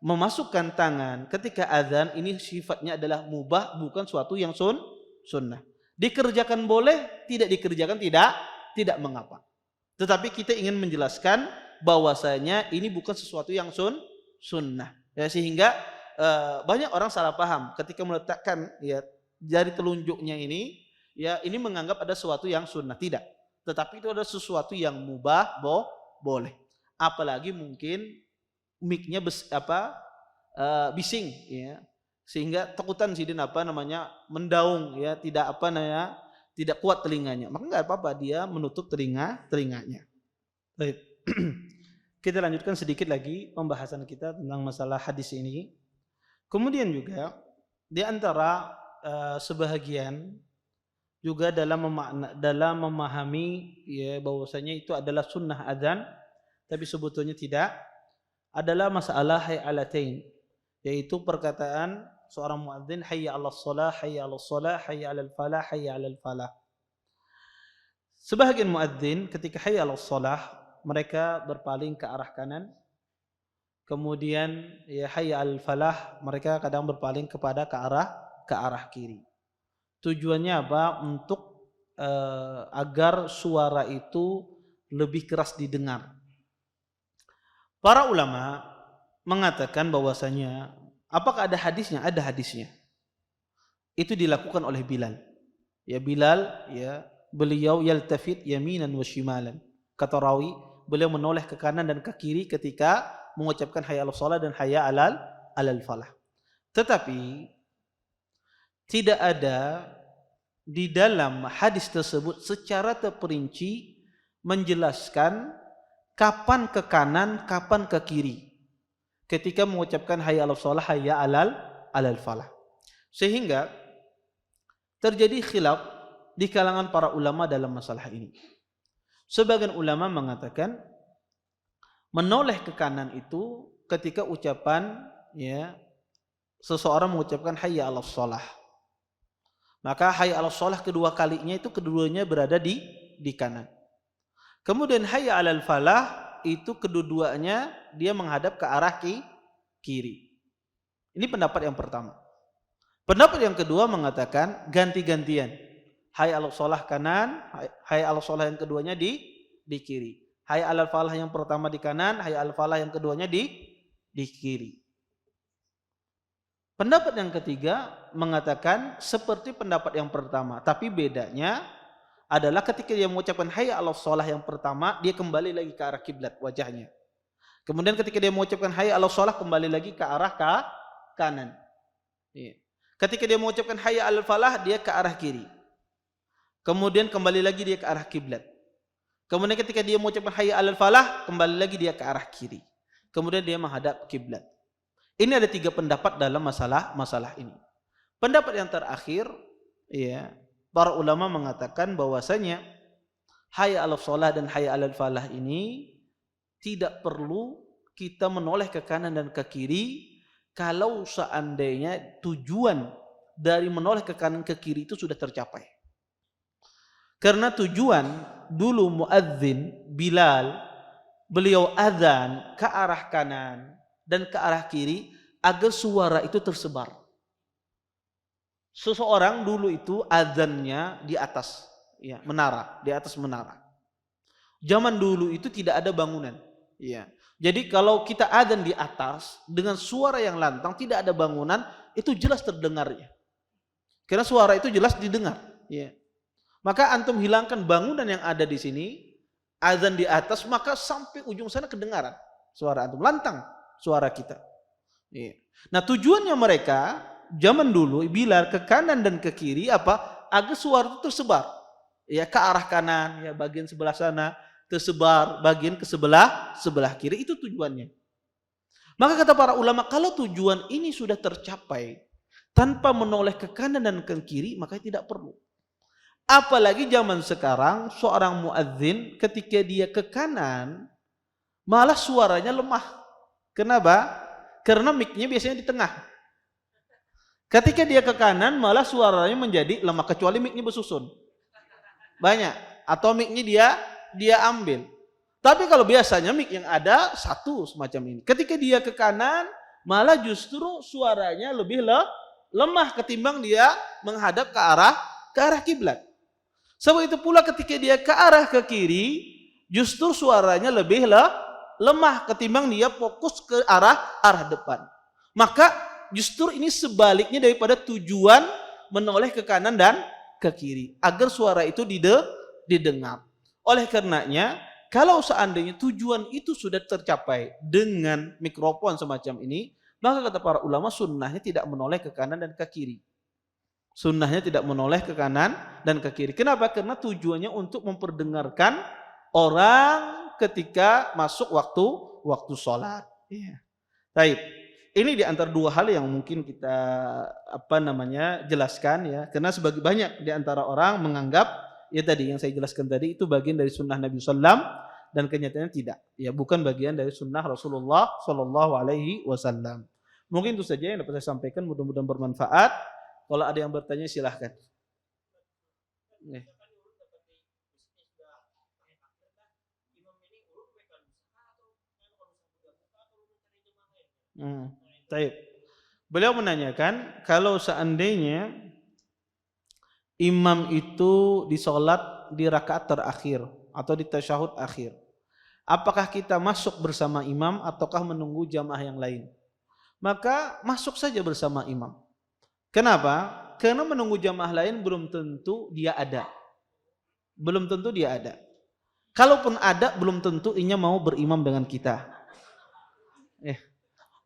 memasukkan tangan ketika adzan ini sifatnya adalah mubah, bukan suatu yang sunnah. Dikerjakan boleh, tidak dikerjakan tidak mengapa. Tetapi kita ingin menjelaskan bahwasanya ini bukan sesuatu yang sunnah. Ya, sehingga banyak orang salah paham ketika meletakkan ya jari telunjuknya ini, ya ini menganggap ada sesuatu yang sunnah. Tidak. Tetapi itu ada sesuatu yang mubah, boleh. Apalagi mungkin mic-nya bising, ya, sehingga takutan sidin mendaung, ya, tidak kuat telinganya, maka nggak apa-apa dia menutup telinganya. Baik. Kita lanjutkan sedikit lagi pembahasan kita tentang masalah hadis ini. Kemudian juga di antara sebahagian juga dalam memahami ya bahwasanya itu adalah sunnah adzan, tapi sebetulnya tidak, adalah masalah hayalatain, yaitu perkataan seorang muadzin hayya 'alas shalah, hayya 'alas shalah, hayya 'alal falah, hayya 'alal falah. Sebahagian muadzin ketika hayya 'alas shalah mereka berpaling ke arah kanan. Kemudian ya hayya 'alal falah mereka kadang berpaling ke arah kiri. Tujuannya apa? Untuk agar suara itu lebih keras didengar. Para ulama mengatakan bahwasanya apakah ada hadisnya? Ada hadisnya. Itu dilakukan oleh Bilal. Ya Bilal, ya beliau yaltafit yaminan wa shimalan. Kata rawi, beliau menoleh ke kanan dan ke kiri ketika mengucapkan hayya 'alas shalah dan hayya 'alal falah. Tetapi tidak ada di dalam hadis tersebut secara terperinci menjelaskan kapan ke kanan, kapan ke kiri ketika mengucapkan hayya 'alas shalah, hayya 'alal falah. Sehingga terjadi khilaf di kalangan para ulama dalam masalah ini. Sebagian ulama mengatakan menoleh ke kanan itu ketika ucapan ya seseorang mengucapkan hayya 'alas shalah. Maka hayya 'alas shalah kedua kalinya itu keduanya berada di kanan. Kemudian hayya 'alal falah itu kedua-duanya dia menghadap ke arah kiri. Ini pendapat yang pertama. Pendapat yang kedua mengatakan ganti-gantian. Hayya 'alas shalah kanan, hayya 'alas shalah yang keduanya di kiri. Hayya 'alal falah yang pertama di kanan, hayya 'alal falah yang keduanya di kiri. Pendapat yang ketiga mengatakan seperti pendapat yang pertama, tapi bedanya adalah ketika dia mengucapkan hayya 'alas shalah yang pertama, dia kembali lagi ke arah kiblat wajahnya. Kemudian ketika dia mengucapkan hayya 'alas shalah kembali lagi ke arah kanan. Ketika dia mengucapkan hayya 'alal falah dia ke arah kiri. Kemudian kembali lagi dia ke arah kiblat. Kemudian ketika dia mengucapkan hayya 'alal falah kembali lagi dia ke arah kiri. Kemudian dia menghadap kiblat. Ini ada 3 pendapat dalam masalah ini. Pendapat yang terakhir, ya, para ulama mengatakan bahwasanya hayya 'alas shalah dan hayya 'alal falah ini tidak perlu kita menoleh ke kanan dan ke kiri kalau seandainya tujuan dari menoleh ke kanan ke kiri itu sudah tercapai. Karena tujuan dulu muadzin Bilal, beliau adzan ke arah kanan dan ke arah kiri agar suara itu tersebar. Seseorang dulu itu adzannya di atas, ya, menara, di atas menara. Zaman dulu itu tidak ada bangunan, ya. Jadi kalau kita adzan di atas dengan suara yang lantang, tidak ada bangunan, itu jelas terdengarnya. Karena suara itu jelas didengar, ya. Maka antum hilangkan bangunan yang ada di sini, adzan di atas, maka sampai ujung sana kedengaran suara antum, lantang suara kita. Nah tujuannya mereka zaman dulu Bilal ke kanan dan ke kiri apa? Agar suara itu tersebar. Ya ke arah kanan, ya bagian sebelah sana tersebar, bagian ke sebelah kiri, itu tujuannya. Maka kata para ulama kalau tujuan ini sudah tercapai tanpa menoleh ke kanan dan ke kiri maka tidak perlu. Apalagi zaman sekarang seorang muadzin ketika dia ke kanan malah suaranya lemah. Kenapa? Karena mic-nya biasanya di tengah. Ketika dia ke kanan malah suaranya menjadi lemah, kecuali mic-nya bersusun. Banyak. Atau mic-nya dia ambil. Tapi kalau biasanya mic yang ada satu semacam ini. Ketika dia ke kanan malah justru suaranya lebih lemah ketimbang dia menghadap ke arah kiblat. Sebab itu pula ketika dia ke arah ke kiri, justru suaranya lebih lemah ketimbang dia fokus ke arah depan. Maka justru ini sebaliknya daripada tujuan menoleh ke kanan dan ke kiri, agar suara itu didengar. Oleh karenanya, kalau seandainya tujuan itu sudah tercapai dengan mikrofon semacam ini, maka kata para ulama sunnahnya tidak menoleh ke kanan dan ke kiri. Sunnahnya tidak menoleh ke kanan dan ke kiri. Kenapa? Karena tujuannya untuk memperdengarkan orang ketika masuk waktu sholat. Iya. Baik. Ini di antara dua hal yang mungkin kita jelaskan ya. Karena sebagai banyak di antara orang menganggap ya tadi yang saya jelaskan tadi itu bagian dari sunnah Nabi Sallam, dan kenyataannya tidak. Ya, bukan bagian dari sunnah Rasulullah Sallallahu Alaihi Wasallam. Mungkin itu saja yang dapat saya sampaikan. Mudah-mudahan bermanfaat. Kalau ada yang bertanya silahkan. Baik. Beliau menanyakan kalau seandainya imam itu di sholat di rakaat terakhir atau di tasyahud akhir, apakah kita masuk bersama imam ataukah menunggu jamaah yang lain? Maka masuk saja bersama imam. Kenapa? Karena menunggu jamaah lain belum tentu dia ada. Belum tentu dia ada. Kalaupun ada, belum tentu inya mau berimam dengan kita.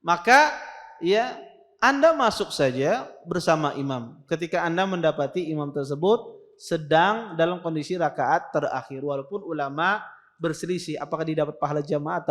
Maka ya Anda masuk saja bersama imam. Ketika Anda mendapati imam tersebut sedang dalam kondisi rakaat terakhir, walaupun ulama berselisih apakah didapat pahala jamaah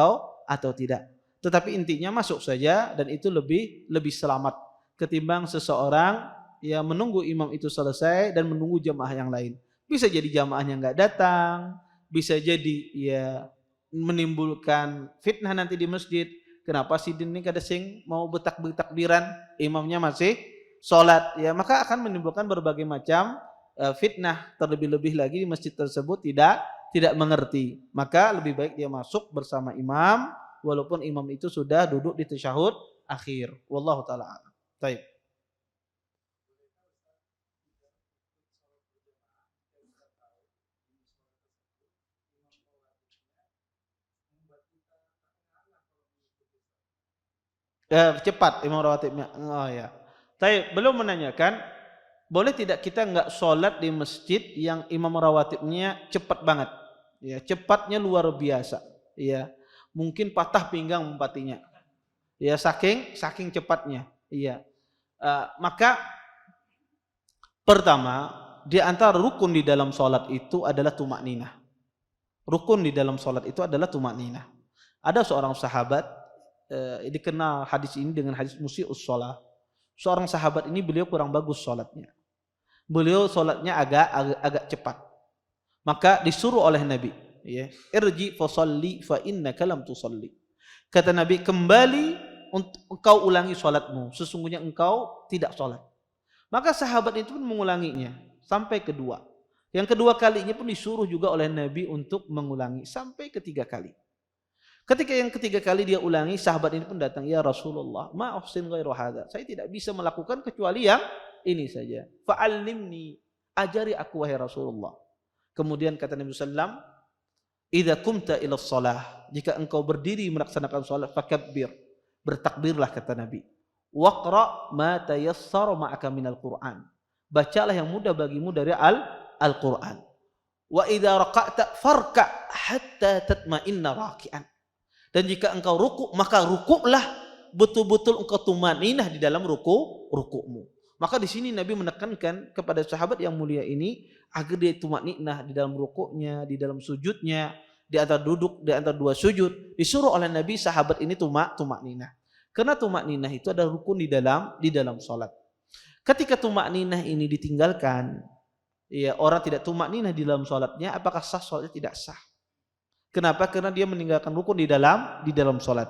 atau tidak. Tetapi intinya masuk saja, dan itu lebih selamat ketimbang seseorang yang menunggu imam itu selesai dan menunggu jamaah yang lain. Bisa jadi jamaahnya nggak datang, bisa jadi ya menimbulkan fitnah nanti di masjid. Kenapa sih ini kada sing mau bertakbiran, imamnya masih sholat, ya maka akan menimbulkan berbagai macam fitnah. Terlebih-lebih lagi di masjid tersebut tidak mengerti. Maka lebih baik dia masuk bersama imam walaupun imam itu sudah duduk di tasyahud akhir. Wallahu taala a'lam. Baik. Cepat imam rawatibnya. Oh ya. Baik, belum menanyakan boleh tidak kita enggak sholat di masjid yang imam rawatibnya cepat banget. Ya, cepatnya luar biasa. Ya. Mungkin patah pinggang empatinya. Ya, saking cepatnya. Iya. Maka pertama, di antara rukun di dalam sholat itu adalah tumakninah. Rukun di dalam sholat itu adalah tumakninah. Ada seorang sahabat, dikenal hadis ini dengan hadis musii'us shalah. Seorang sahabat ini beliau kurang bagus sholatnya. Beliau sholatnya agak cepat. Maka disuruh oleh Nabi, ya, irji fa shalli fa innaka lam tusalli. Kata Nabi, kembali untuk engkau ulangi sholatmu, sesungguhnya engkau tidak sholat. Maka sahabat itu pun mengulanginya sampai kedua. Yang kedua kalinya pun disuruh juga oleh Nabi untuk mengulangi sampai ketiga kali. Ketika yang ketiga kali dia ulangi, sahabat ini pun datang, ya Rasulullah, ma uhsin ghairu hadza. Saya tidak bisa melakukan kecuali yang ini saja. Fa'allimni, ajari aku wahai Rasulullah. Kemudian kata Nabi sallam, idza qumta ila shalah, jika engkau berdiri melaksanakan salat, fakabbir, bertakbirlah kata Nabi. Waqra ma tayassara ma'aka minal Qur'an. Bacalah yang mudah bagimu dari Al-Qur'an. Wa idza raqa'ta farka' hatta tatma'inna raki'an. Dan jika engkau ruku', maka rukuklah betul-betul engkau tumaninah di dalam rukukmu. Maka di sini Nabi menekankan kepada sahabat yang mulia ini agar dia tumaninah di dalam rukuknya, di dalam sujudnya, di antara duduk, di antara dua sujud. Disuruh oleh Nabi sahabat ini tumaninah. Karena tumaninah itu adalah rukun di dalam salat. Ketika tumaninah ini ditinggalkan, ya orang tidak tumak ninah di dalam sholatnya, apakah sah sholatnya? Tidak sah. Kenapa? Karena dia meninggalkan rukun di dalam sholat.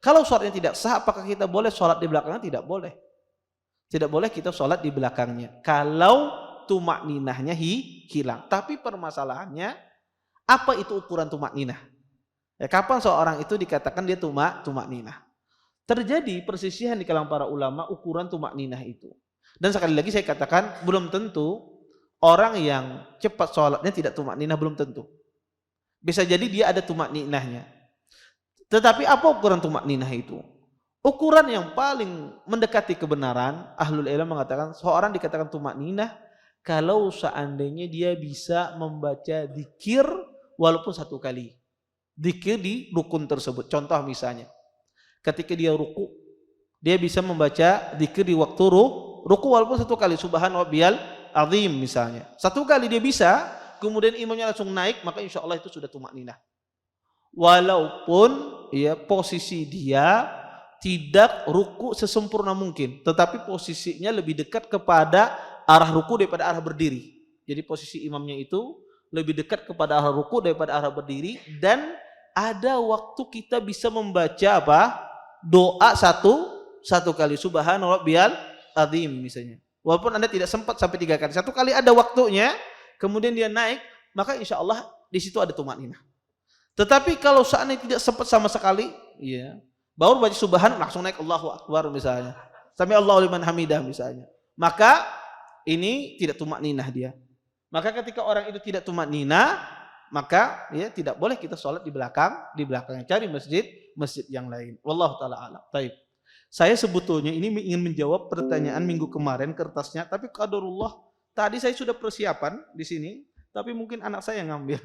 Kalau sholatnya tidak sah, apakah kita boleh sholat di belakangnya? Tidak boleh. Tidak boleh kita sholat di belakangnya. Kalau tumak ninahnya hilang. Tapi permasalahannya, apa itu ukuran tumak ninah? Ya, kapan seorang itu dikatakan dia tumak ninah? Terjadi persisihan di kalangan para ulama ukuran tumak ninah itu. Dan sekali lagi saya katakan, belum tentu orang yang cepat sholatnya tidak tumak ninah, belum tentu. Bisa jadi dia ada tumak ninahnya. Tetapi apa ukuran tumak ninah itu? Ukuran yang paling mendekati kebenaran, ahlul ilm mengatakan seorang dikatakan tumak ninah kalau seandainya dia bisa membaca dzikir walaupun satu kali. Dzikir di rukun tersebut. Contoh misalnya, ketika dia ruku, dia bisa membaca dzikir di waktu ruku walaupun satu kali, subhan rabbiyal azim misalnya. Satu kali dia bisa, kemudian imamnya langsung naik, maka insya Allah itu sudah tumak ninah. Walaupun ya posisi dia tidak ruku sesempurna mungkin, tetapi posisinya lebih dekat kepada arah ruku daripada arah berdiri. Jadi posisi imamnya itu lebih dekat kepada arah ruku daripada arah berdiri, dan ada waktu kita bisa membaca apa? Doa satu kali, subhan rabbiyal azim misalnya. Walaupun Anda tidak sempat sampai 3 kali, satu kali ada waktunya, kemudian dia naik, maka insya Allah di situ ada tumak ninah. Tetapi kalau seandainya tidak sempat sama sekali, ya, baru baca subhan langsung naik Allahu Akbar misalnya, sami Allahu liman hamidah misalnya, maka ini tidak tumak ninah dia. Maka ketika orang itu tidak tumak ninah, maka ya tidak boleh kita sholat di belakangnya, cari masjid yang lain. Wallahu taala alam. Baik. Saya sebetulnya ini ingin menjawab pertanyaan minggu kemarin kertasnya, tapi qadarullah tadi saya sudah persiapan di sini, tapi mungkin anak saya yang ngambil.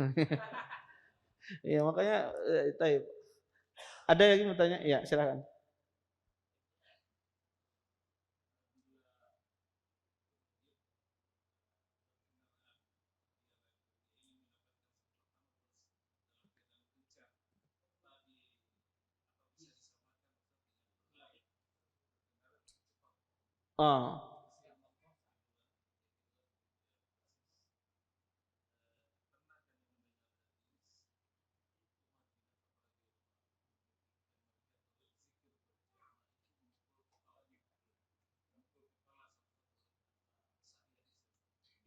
Ya makanya taib. Ada yang mau tanya? Ya, silakan. Ah.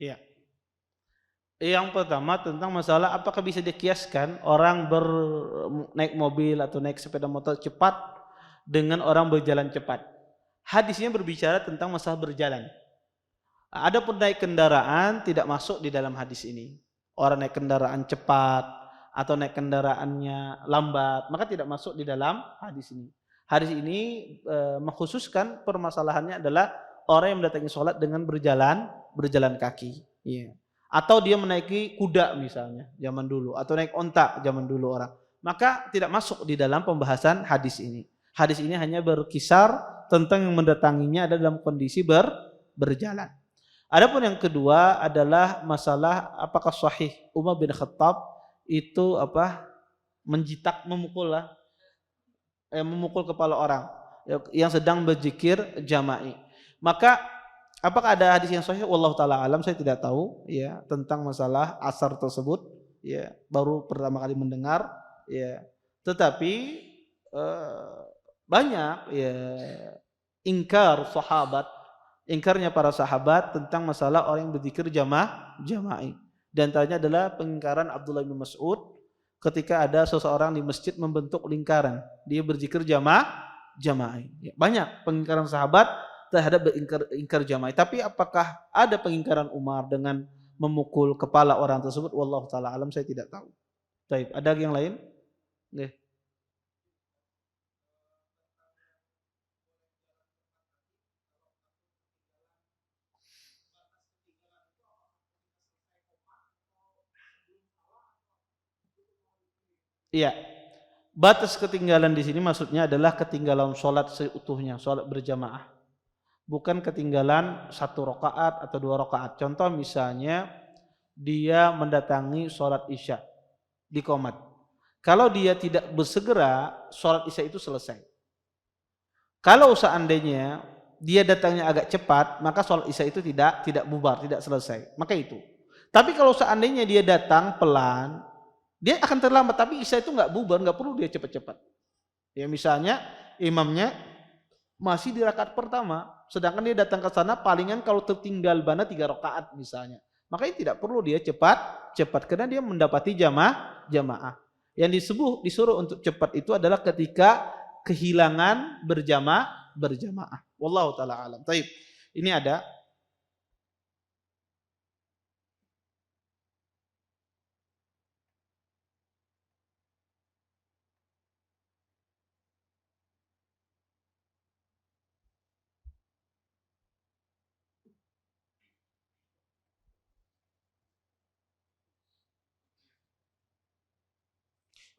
Iya. Yang pertama tentang masalah apakah bisa dikiaskan orang naik mobil atau naik sepeda motor cepat dengan orang berjalan cepat. Hadisnya berbicara tentang masalah berjalan. Adapun naik kendaraan tidak masuk di dalam hadis ini. Orang naik kendaraan cepat atau naik kendaraannya lambat, maka tidak masuk di dalam hadis ini. Hadis ini mengkhususkan permasalahannya adalah orang yang mendatangi sholat dengan berjalan kaki. Iya. Atau dia menaiki kuda misalnya zaman dulu, atau naik onta zaman dulu orang, maka tidak masuk di dalam pembahasan hadis ini. Hadis ini hanya berkisar tentang yang mendatanginya ada dalam kondisi berjalan. Adapun yang kedua adalah masalah apakah sahih Umar bin Khattab itu memukul kepala orang yang sedang berzikir jama'i. Maka apakah ada hadis yang sahih? Wallahu taala alam, saya tidak tahu ya tentang masalah asar tersebut, ya baru pertama kali mendengar, ya. Tetapi banyak ya ingkarnya para sahabat tentang masalah orang yang berzikir jama'i. Dan antaranya adalah pengingkaran Abdullah bin Mas'ud ketika ada seseorang di masjid membentuk lingkaran, dia berzikir jama'i. Ya, banyak pengingkaran sahabat terhadap ingkar jama'i. Tapi apakah ada pengingkaran Umar dengan memukul kepala orang tersebut? Wallahu taala alam, saya tidak tahu. Baik, ada yang lain? Nggih. Iya. Batas ketinggalan di sini maksudnya adalah ketinggalan sholat seutuhnya, sholat berjamaah. Bukan ketinggalan 1 rakaat atau 2 rakaat. Contoh misalnya dia mendatangi sholat isya di qomat. Kalau dia tidak bersegera, sholat isya itu selesai. Kalau seandainya dia datangnya agak cepat, maka sholat isya itu tidak bubar, tidak selesai. Maka itu. Tapi kalau seandainya dia datang pelan, dia akan terlambat. Tapi Isya itu nggak bubar, nggak perlu dia cepat-cepat. Ya misalnya imamnya masih di rakaat pertama, sedangkan dia datang ke sana palingan kalau tertinggal bana 3 rakaat misalnya. Makanya tidak perlu dia cepat karena dia mendapati jamaah. Yang disuruh untuk cepat itu adalah ketika kehilangan berjamaah. Wallahu taala alam. Baik. Ini ada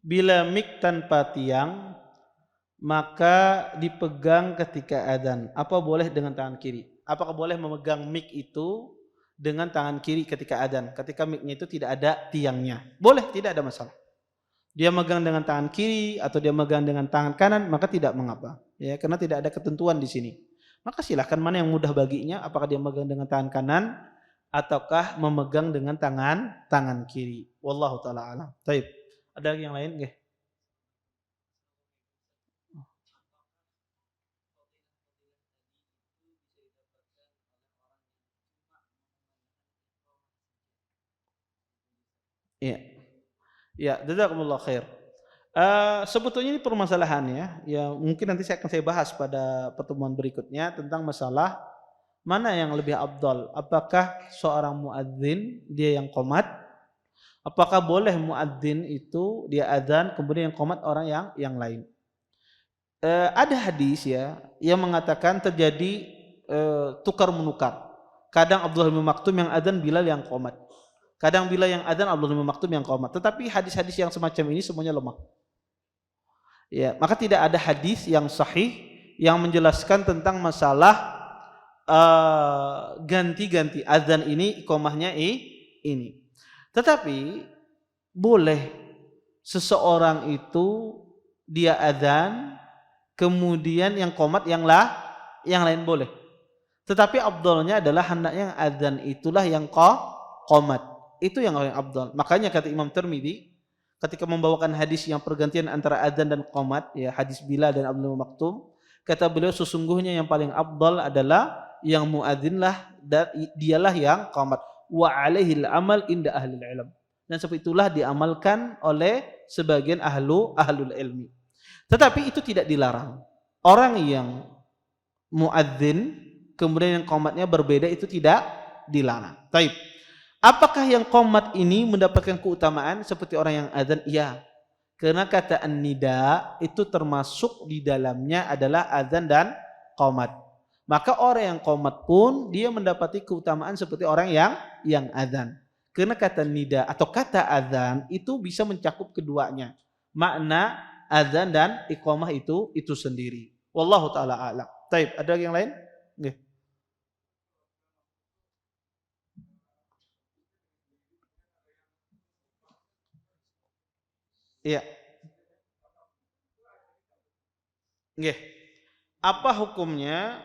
bila mik tanpa tiang maka dipegang ketika adzan. Apa boleh dengan tangan kiri? Apakah boleh memegang mik itu dengan tangan kiri ketika adzan? Ketika miknya itu tidak ada tiangnya. Boleh, tidak ada masalah. Dia megang dengan tangan kiri atau dia megang dengan tangan kanan, maka tidak mengapa. Ya, karena tidak ada ketentuan di sini. Maka silahkan mana yang mudah baginya, apakah dia megang dengan tangan kanan ataukah memegang dengan tangan kiri. Wallahu taala alam. Baik. Ada yang lain nggih? Iya. Ya, jazakumullah khair. Sebetulnya ini permasalahannya, ya mungkin nanti saya bahas pada pertemuan berikutnya tentang masalah mana yang lebih afdal. Apakah seorang muadzin dia yang qomat? Apakah boleh muadzin itu dia adzan kemudian yang qomat orang yang lain? Ada hadis ya yang mengatakan terjadi tukar menukar. Kadang Abdullah bin Maktum yang adzan, Bilal yang qomat. Kadang bila yang adzan Abdullah bin Maktum yang qomat. Tetapi hadis-hadis yang semacam ini semuanya lemah. Ya, maka tidak ada hadis yang sahih yang menjelaskan tentang masalah ganti-ganti adzan ini iqamahnya ini. Tetapi boleh seseorang itu dia adzan kemudian yang qomat yang lain boleh. Tetapi afdalnya adalah hendaknya adzan itulah yang qomat. Itu yang paling afdal. Makanya kata Imam Tirmidzi ketika membawakan hadis yang pergantian antara adzan dan qomat, ya hadis Bilal dan Abdul Maktum, kata beliau sesungguhnya yang paling afdal adalah yang muadzinlah dan dialah yang qomat. Wa alaihil amal inda ahlil ilm. Dan seperti itulah diamalkan oleh sebagian ahlul ilmi. Tetapi itu tidak dilarang. Orang yang muadzin kemudian yang qomatnya berbeda itu tidak dilarang. Taib. Apakah yang qomat ini mendapatkan keutamaan seperti orang yang adzan? Iya. Karena kata an-nida itu termasuk di dalamnya adalah adzan dan qomat. Maka orang yang qomat pun dia mendapati keutamaan seperti orang yang adzan. Karena kata nida atau kata adzan itu bisa mencakup keduanya. Makna adzan dan iqamah itu sendiri. Wallahu taala a'lam. Taib, ada yang lain? Nggih. Iya. Nggih. Apa hukumnya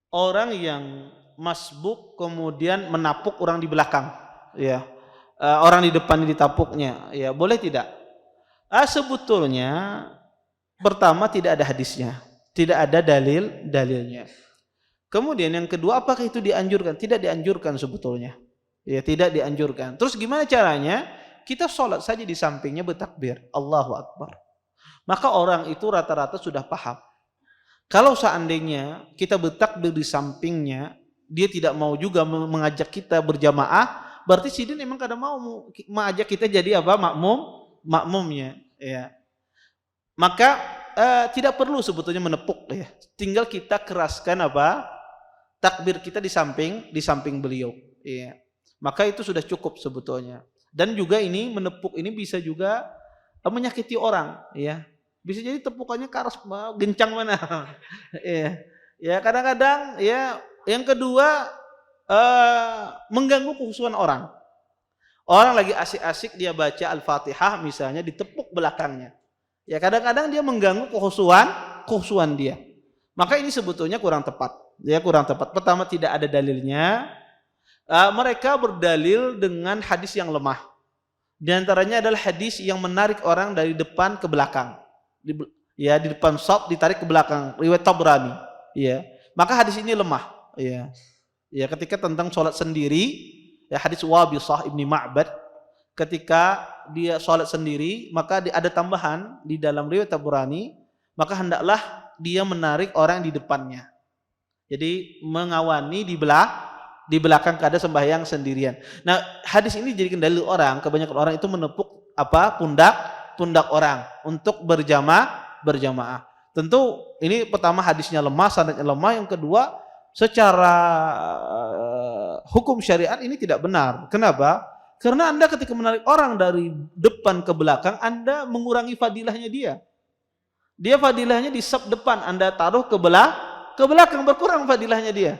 orang yang masbuk kemudian menapuk orang di belakang? Ya. Orang di depan ditapuknya. Ya, boleh tidak? Sebetulnya pertama tidak ada hadisnya. Tidak ada dalilnya. Kemudian yang kedua, apakah itu dianjurkan? Tidak dianjurkan sebetulnya. Ya, tidak dianjurkan. Terus gimana caranya? Kita sholat saja di sampingnya bertakbir. Allahu Akbar. Maka orang itu rata-rata sudah paham. Kalau seandainya kita bertakbir di sampingnya, dia tidak mau juga mengajak kita berjamaah, berarti sidin memang kadang mau mengajak kita jadi apa? Makmumnya. Ya. Maka tidak perlu sebetulnya menepuk ya. Tinggal kita keraskan apa? Takbir kita di samping beliau. Ya. Maka itu sudah cukup sebetulnya. Dan juga ini menepuk ini bisa juga menyakiti orang, ya. Bisa jadi tepukannya keras gencang mana. Ya. Ya, kadang-kadang ya yang kedua mengganggu kekhusyuan orang. Orang lagi asik-asik dia baca Al-Fatihah misalnya ditepuk belakangnya. Ya kadang-kadang dia mengganggu kekhusyuan dia. Maka ini sebetulnya kurang tepat. Ya kurang tepat. Pertama tidak ada dalilnya. Mereka berdalil dengan hadis yang lemah. Di antaranya adalah hadis yang menarik orang dari depan ke belakang. Di depan shaf ditarik ke belakang, riwayat Tabrani. Ya. Maka hadis ini lemah. Ya. Ya, ketika tentang sholat sendiri, ya hadis Wabisah ibni Ma'bad, ketika dia sholat sendiri, maka ada tambahan di dalam riwayat Tabrani, maka hendaklah dia menarik orang di depannya. Jadi mengawani di belakang kada sembahyang sendirian. Nah, hadis ini jadikan dalil orang, kebanyakan orang itu menepuk pundak orang untuk berjamaah. Tentu ini pertama hadisnya lemah, sanadnya lemah. Yang kedua, secara hukum syariat ini tidak benar. Kenapa? Karena Anda ketika menarik orang dari depan ke belakang, Anda mengurangi fadilahnya dia. Dia fadilahnya di saf depan, Anda taruh ke belakang, berkurang fadilahnya dia.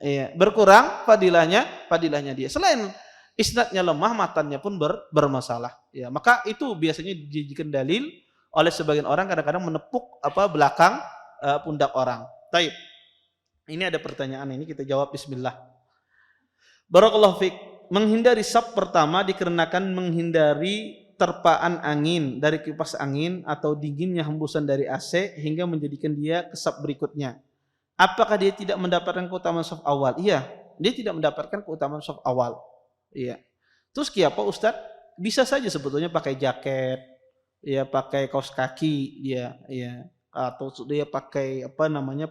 Iya, berkurang fadilahnya dia. Selain isnadnya lemah, matannya pun bermasalah. Ya, maka itu biasanya dijadikan dalil oleh sebagian orang, kadang-kadang menepuk belakang pundak orang. Taib. Ini ada pertanyaan, ini kita jawab bismillah. Barakallahu fiik. Menghindari saf pertama dikarenakan menghindari terpaan angin dari kipas angin atau dinginnya hembusan dari AC hingga menjadikan dia ke saf berikutnya. Apakah dia tidak mendapatkan keutamaan saf awal? Iya, dia tidak mendapatkan keutamaan saf awal. Iya. Terus apa Ustaz? Bisa saja sebetulnya pakai jaket, ya pakai kaos kaki, ya, atau dia pakai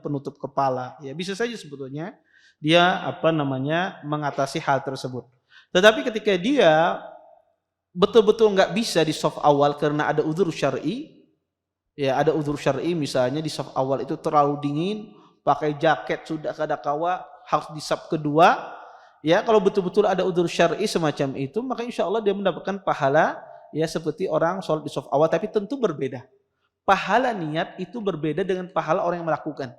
penutup kepala. Ya, bisa saja sebetulnya dia mengatasi hal tersebut. Tetapi ketika dia betul-betul nggak bisa di saf awal karena ada udzur syar'i, ya ada udzur syar'i, misalnya di saf awal itu terlalu dingin, pakai jaket sudah kadakawa, harus di saf kedua, ya kalau betul-betul ada udzur syar'i semacam itu, maka insya Allah dia mendapatkan pahala ya seperti orang sholat di saf awal, tapi tentu berbeda. Pahala niat itu berbeda dengan pahala orang yang melakukan.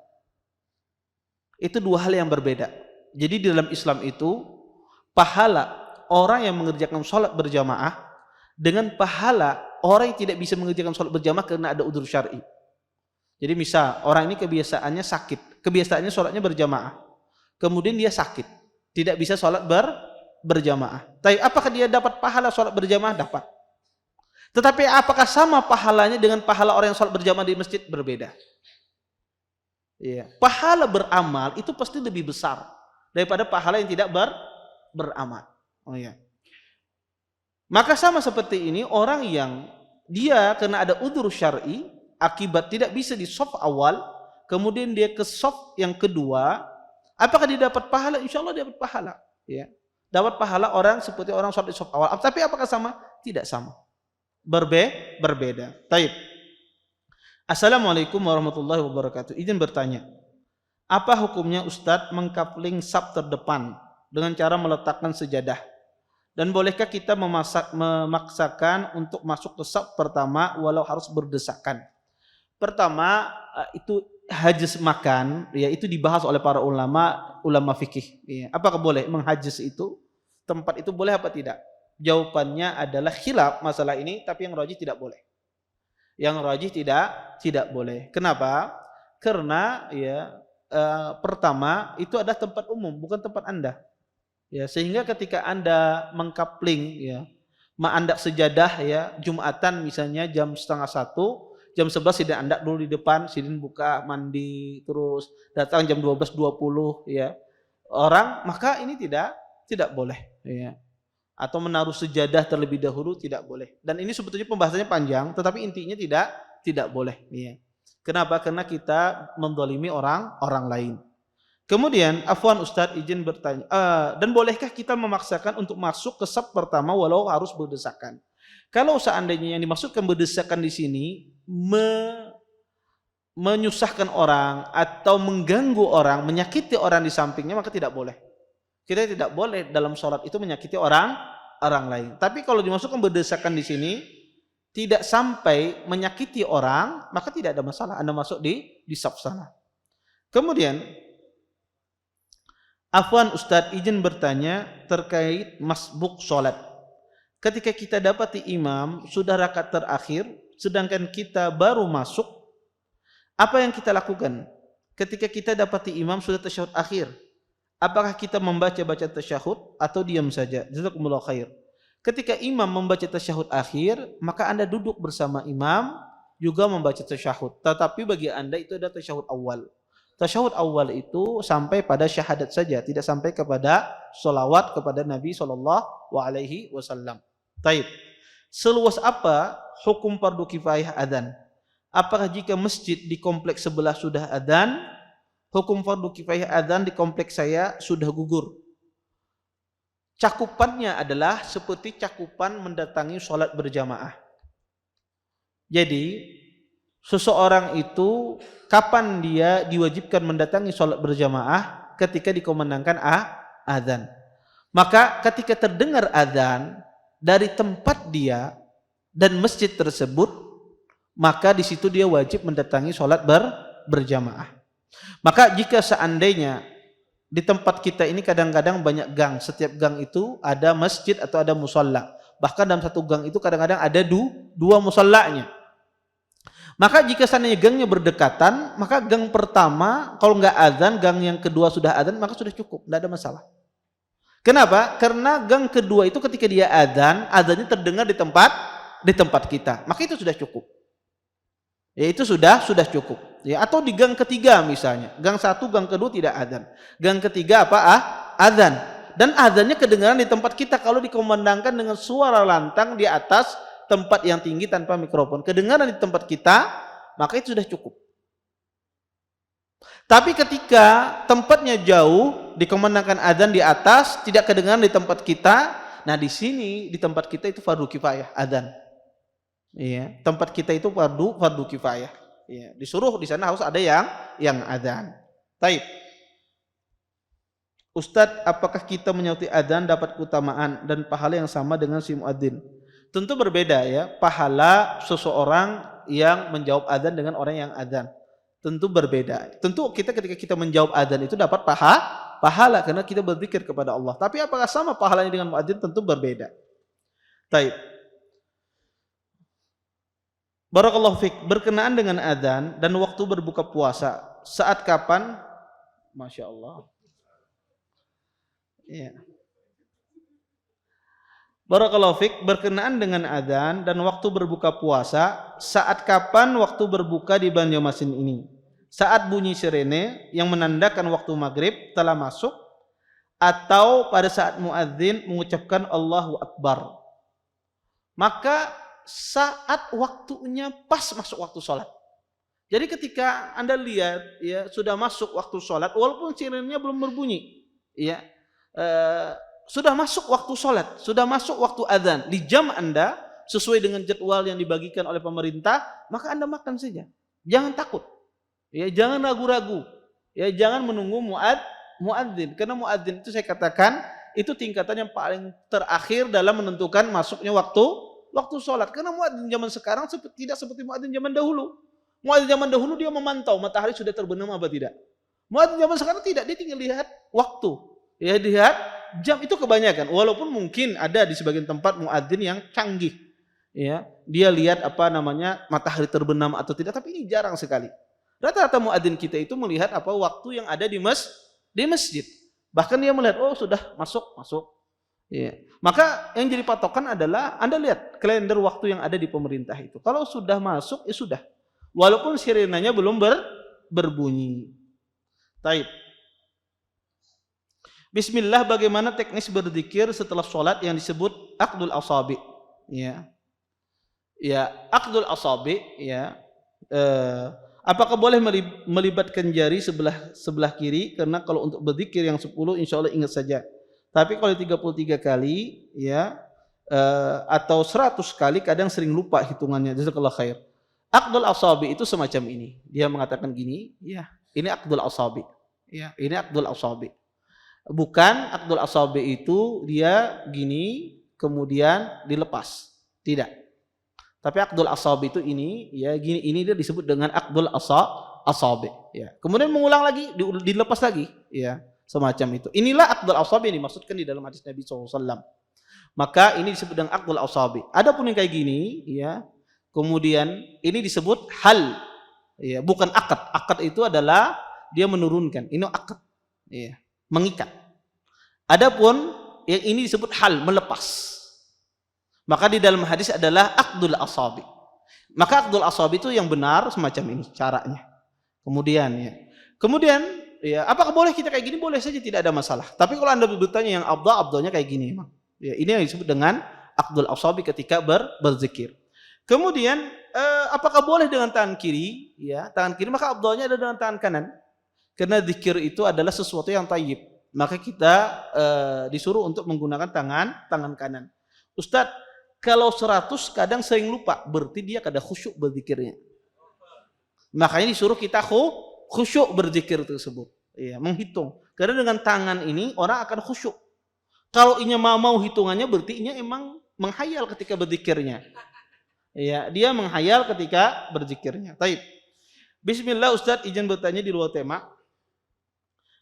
Itu dua hal yang berbeda. Jadi di dalam Islam itu pahala orang yang mengerjakan sholat berjamaah dengan pahala orang yang tidak bisa mengerjakan sholat berjamaah karena ada udzur syar'i. Jadi misal orang ini kebiasaannya sakit, kebiasaannya sholatnya berjamaah, kemudian dia sakit, tidak bisa sholat berjamaah. Tapi apakah dia dapat pahala sholat berjamaah? Dapat. Tetapi apakah sama pahalanya dengan pahala orang yang sholat berjamaah di masjid? Berbeda. Iya. Pahala beramal itu pasti lebih besar daripada pahala yang tidak beramal. Oh iya. Maka sama seperti ini orang yang dia karena ada udzur syar'i akibat tidak bisa di shaf awal, kemudian dia ke shaf yang kedua, apakah dia dapat pahala? Insya Allah dia dapat pahala. Ya. Dapat pahala orang seperti orang sholat di shaf awal. Tapi apakah sama? Tidak sama. Berbeda. Taib. Assalamualaikum warahmatullahi wabarakatuh. Izin bertanya, apa hukumnya Ustadz mengkapling saf terdepan dengan cara meletakkan sejadah? Dan bolehkah kita memaksakan untuk masuk ke saf pertama walau harus berdesakan? Pertama, itu hajz makan, ya itu dibahas oleh para ulama fikih. Ya. Apakah boleh menghajz itu? Tempat itu boleh apa tidak? Jawabannya adalah khilaf masalah ini, tapi yang rajih tidak boleh. Yang rajih tidak boleh. Kenapa? Karena ya pertama itu adalah tempat umum, bukan tempat Anda. Ya, sehingga ketika Anda mengkapling ya, menandak sejadah ya, Jumatan misalnya jam 12:30, jam 11 sidin andak dulu di depan, sidin buka mandi, terus datang jam 12:20 ya. Orang, maka ini tidak boleh ya. Atau menaruh sejadah terlebih dahulu tidak boleh. Dan ini sebetulnya pembahasannya panjang, tetapi intinya tidak boleh ya. Kenapa? Karena kita menzalimi orang lain. Kemudian, afwan Ustadz izin bertanya, dan bolehkah kita memaksakan untuk masuk ke saf pertama walau harus berdesakan? Kalau seandainya yang dimaksudkan berdesakan di sini menyusahkan orang atau mengganggu orang, menyakiti orang di sampingnya, maka tidak boleh. Kita tidak boleh dalam sholat itu menyakiti orang lain. Tapi kalau dimasukkan berdesakan di sini tidak sampai menyakiti orang, maka tidak ada masalah. Anda masuk di saf sana. Kemudian, afwan Ustadz izin bertanya terkait masbuk sholat. Ketika kita dapati imam sudah rakaat terakhir, sedangkan kita baru masuk, apa yang kita lakukan? Ketika kita dapati imam sudah tasyahud akhir, apakah kita membaca tasyahud atau diam saja? Jazakumullah khair. Ketika imam membaca tasyahud akhir, maka Anda duduk bersama imam juga membaca tasyahud. Tetapi bagi Anda itu ada tasyahud awal. Tasyahud awal itu sampai pada syahadat saja, tidak sampai kepada sholawat kepada Nabi SAW. Taib. Seluas apa hukum fardu kifayah adzan? Apakah jika masjid di kompleks sebelah sudah adzan, hukum fardu kifayah adzan di kompleks saya sudah gugur? Cakupannya adalah seperti cakupan mendatangi sholat berjamaah. Jadi seseorang itu kapan dia diwajibkan mendatangi sholat berjamaah? Ketika dikumandangkan adzan. Maka ketika terdengar adzan dari tempat dia dan masjid tersebut, maka di situ dia wajib mendatangi sholat berjamaah. Maka jika seandainya di tempat kita ini kadang-kadang banyak gang, setiap gang itu ada masjid atau ada musalla. Bahkan dalam satu gang itu kadang-kadang ada dua musallanya. Maka jika seandainya gangnya berdekatan, maka gang pertama kalau nggak adzan, gang yang kedua sudah adzan, maka sudah cukup, tidak ada masalah. Kenapa? Karena gang kedua itu ketika dia adzan, adzannya terdengar di tempat kita, maka itu sudah cukup. Ya itu sudah cukup. Ya, atau di gang ketiga misalnya, gang satu, gang kedua tidak adzan, gang ketiga apa? Adzan. Dan adzannya kedengaran di tempat kita kalau dikumandangkan dengan suara lantang di atas tempat yang tinggi tanpa mikrofon, kedengaran di tempat kita, maka itu sudah cukup. Tapi ketika tempatnya jauh, dikumandangkan adzan di atas, tidak kedengaran di tempat kita, nah di sini di tempat kita itu fardu kifayah adzan. Iya, tempat kita itu fardu kifayah. Iya, disuruh di sana harus ada yang adzan. Taib. Ustadz, apakah kita menyauti adzan dapat keutamaan dan pahala yang sama dengan si muadzin? Tentu berbeda ya, pahala seseorang yang menjawab adzan dengan orang yang adzan. Tentu berbeda. Tentu kita ketika kita menjawab adzan itu dapat pahala karena kita berzikir kepada Allah. Tapi apakah sama pahalanya dengan muadzin? Tentu berbeda. Taib. Barakallahu fiik, berkenaan dengan adzan dan waktu berbuka puasa, saat kapan? Masya Allah. Ya. Barakallahu fiik, berkenaan dengan adzan dan waktu berbuka puasa, saat kapan waktu berbuka di Banjarmasin ini? Saat bunyi sirene yang menandakan waktu maghrib telah masuk, atau pada saat muadzin mengucapkan Allahu Akbar. Maka saat waktunya pas masuk waktu sholat. Jadi ketika Anda lihat ya sudah masuk waktu sholat, walaupun sirenenya belum berbunyi, ya sudah masuk waktu sholat, sudah masuk waktu adzan di jam Anda sesuai dengan jadwal yang dibagikan oleh pemerintah, maka Anda makan saja. Jangan takut, ya jangan ragu-ragu, ya jangan menunggu muadzin, karena muadzin itu saya katakan itu tingkatan yang paling terakhir dalam menentukan masuknya waktu sholat. Karena muadzin zaman sekarang tidak seperti muadzin zaman dahulu. Muadzin zaman dahulu dia memantau matahari sudah terbenam apa tidak. Muadzin zaman sekarang tidak, dia tinggal lihat waktu, ya lihat jam itu kebanyakan. Walaupun mungkin ada di sebagian tempat muadzin yang canggih, ya dia lihat matahari terbenam atau tidak, tapi ini jarang sekali. Rata-rata muadzin kita itu melihat waktu yang ada di masjid. Bahkan dia melihat sudah masuk. Ya. Maka yang jadi patokan adalah Anda lihat kalender waktu yang ada di pemerintah itu. Kalau sudah masuk ya sudah. Walaupun sirenanya belum berbunyi. Taib. Bismillah, bagaimana teknis berzikir setelah sholat yang disebut aqdul asabi? Ya, aqdul asabi. Ya, apakah boleh melibatkan jari sebelah kiri? Karena kalau untuk berzikir yang 10 insya Allah ingat saja. Tapi kalau 33 kali, ya, atau 100 kali, kadang sering lupa hitungannya. Jazakallah khair. Aqdul asabi itu semacam ini. Dia mengatakan gini, ya, ini aqdul asabi. Ya, ini aqdul asabi. Bukan aqdul asabi itu dia gini kemudian dilepas, tidak. Tapi aqdul asabi itu ini, ya gini, ini dia disebut dengan aqdul asabi. Ya. Kemudian mengulang lagi, dilepas lagi, ya semacam itu. Inilah aqdul asabi yang dimaksudkan di dalam hadis Nabi SAW. Maka ini disebut dengan aqdul asabi. Adapun yang kayak gini, ya kemudian ini disebut hal, ya bukan akad. Akad itu adalah dia menurunkan. Ini akad. Ya. mengikat. Adapun yang ini disebut hal, melepas. Maka di dalam hadis adalah aqdul asabi. Maka aqdul asabi itu yang benar semacam ini caranya. Kemudian ya, apakah boleh kita kayak gini? Boleh saja, tidak ada masalah. Tapi kalau Anda bertanya yang afdalnya kayak gini memang. Ya, ini yang disebut dengan aqdul asabi ketika berzikir. Kemudian apakah boleh dengan tangan kiri? Ya, tangan kiri, maka afdalnya ada dengan tangan kanan. Karena zikir itu adalah sesuatu yang thayyib. Maka kita disuruh untuk menggunakan tangan kanan. Ustadz, kalau 100 kadang sering lupa, berarti dia kada khusyuk berzikirnya. Makanya disuruh kita khusyuk berzikir tersebut. Ya, menghitung. Karena dengan tangan ini orang akan khusyuk. Kalau inya mau hitungannya, berarti inya emang menghayal ketika berzikirnya. Ya, dia menghayal ketika berzikirnya. Taib. Bismillah, Ustadz, izin bertanya di luar tema.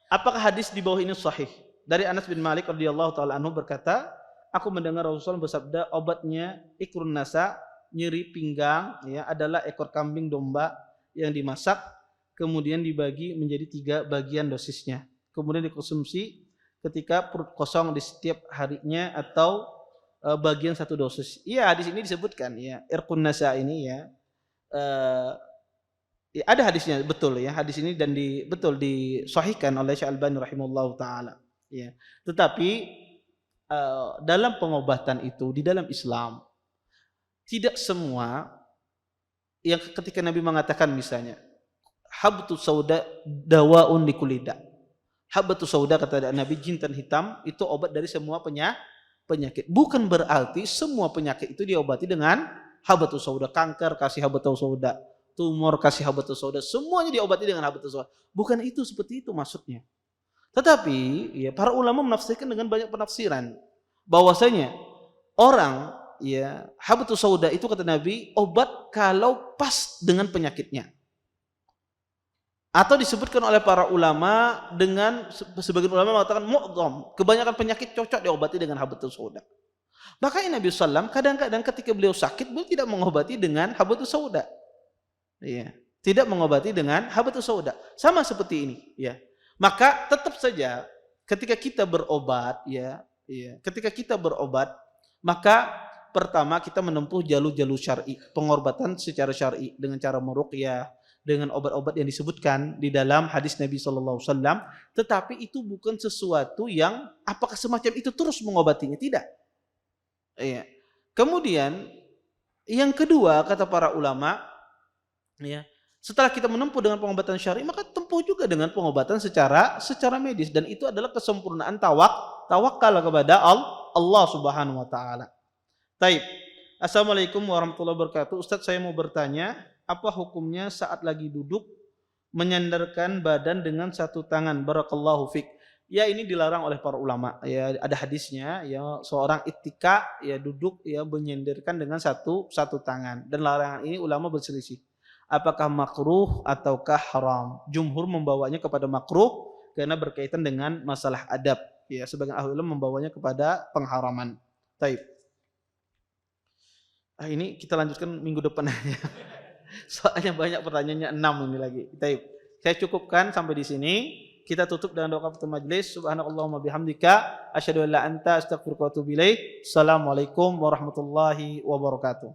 Apakah hadis di bawah ini sahih? Dari Anas bin Malik radhiyallahu taala anhu berkata, aku mendengar Rasulullah bersabda, obatnya ikrun nasa, nyeri pinggang, ya, adalah ekor kambing domba yang dimasak, kemudian dibagi menjadi 3 bagian dosisnya. Kemudian dikonsumsi ketika perut kosong di setiap harinya atau bagian 1 dosis. Iya, di sini disebutkan ya, ikrun nasa ini ya. Ya, ada hadisnya, betul ya, hadis ini dan betul disahihkan oleh Syekh Albani rahimahullahu taala. Ya. Tetapi dalam pengobatan itu di dalam Islam tidak semua yang ketika Nabi mengatakan misalnya habtu sauda dawaun likulida. Habtu sauda kata Nabi, jintan hitam itu obat dari semua penyakit. Bukan berarti semua penyakit itu diobati dengan habtu sauda. Kanker kasih habtu sauda, tumor kasih habtu sauda, semuanya diobati dengan habtu sauda. Bukan itu, seperti itu maksudnya. Tetapi ya, para ulama menafsirkan dengan banyak penafsiran bahwasanya orang ya, habtu sauda itu kata Nabi obat kalau pas dengan penyakitnya. Atau disebutkan oleh para ulama dengan sebagian ulama mengatakan mu'dham, kebanyakan penyakit cocok diobati dengan habtu sauda. Makanya Nabi SAW kadang-kadang ketika beliau sakit beliau tidak mengobati dengan habtu sauda. Ya, tidak mengobati dengan habtu sauda. Sama seperti ini, ya. Maka tetap saja ketika kita berobat, ya, ketika kita berobat, maka pertama kita menempuh jalur-jalur syar'i, pengobatan secara syar'i dengan cara meruqyah, dengan obat-obat yang disebutkan di dalam hadis Nabi SAW. Tetapi itu bukan sesuatu yang apakah semacam itu terus mengobatinya, tidak. Ya. Kemudian yang kedua kata para ulama, ya, setelah kita menempuh dengan pengobatan syar'i, maka tempuh juga dengan pengobatan secara medis, dan itu adalah kesempurnaan tawakal kepada Allah Subhanahu wa taala. Taib. Assalamualaikum warahmatullahi wabarakatuh. Ustaz, saya mau bertanya, apa hukumnya saat lagi duduk menyandarkan badan dengan 1 tangan? Barakallahu fik. Ya, ini dilarang oleh para ulama. Ya, ada hadisnya ya, seorang ittika ya duduk ya menyandarkan dengan satu tangan, dan larangan ini ulama berselisih. Apakah makruh ataukah haram? Jumhur membawanya kepada makruh karena berkaitan dengan masalah adab. Ya, sebagian ahli ulama membawanya kepada pengharaman. Taib. Ini kita lanjutkan minggu depan aja. Soalnya banyak pertanyaannya, 6 ini lagi. Taib. Saya cukupkan sampai di sini. Kita tutup dengan doa kafaratul majlis. Subhanakallahumma bihamdika asyhadu an la anta astaghfiruka wa atubu ilaik. Assalamualaikum warahmatullahi wabarakatuh.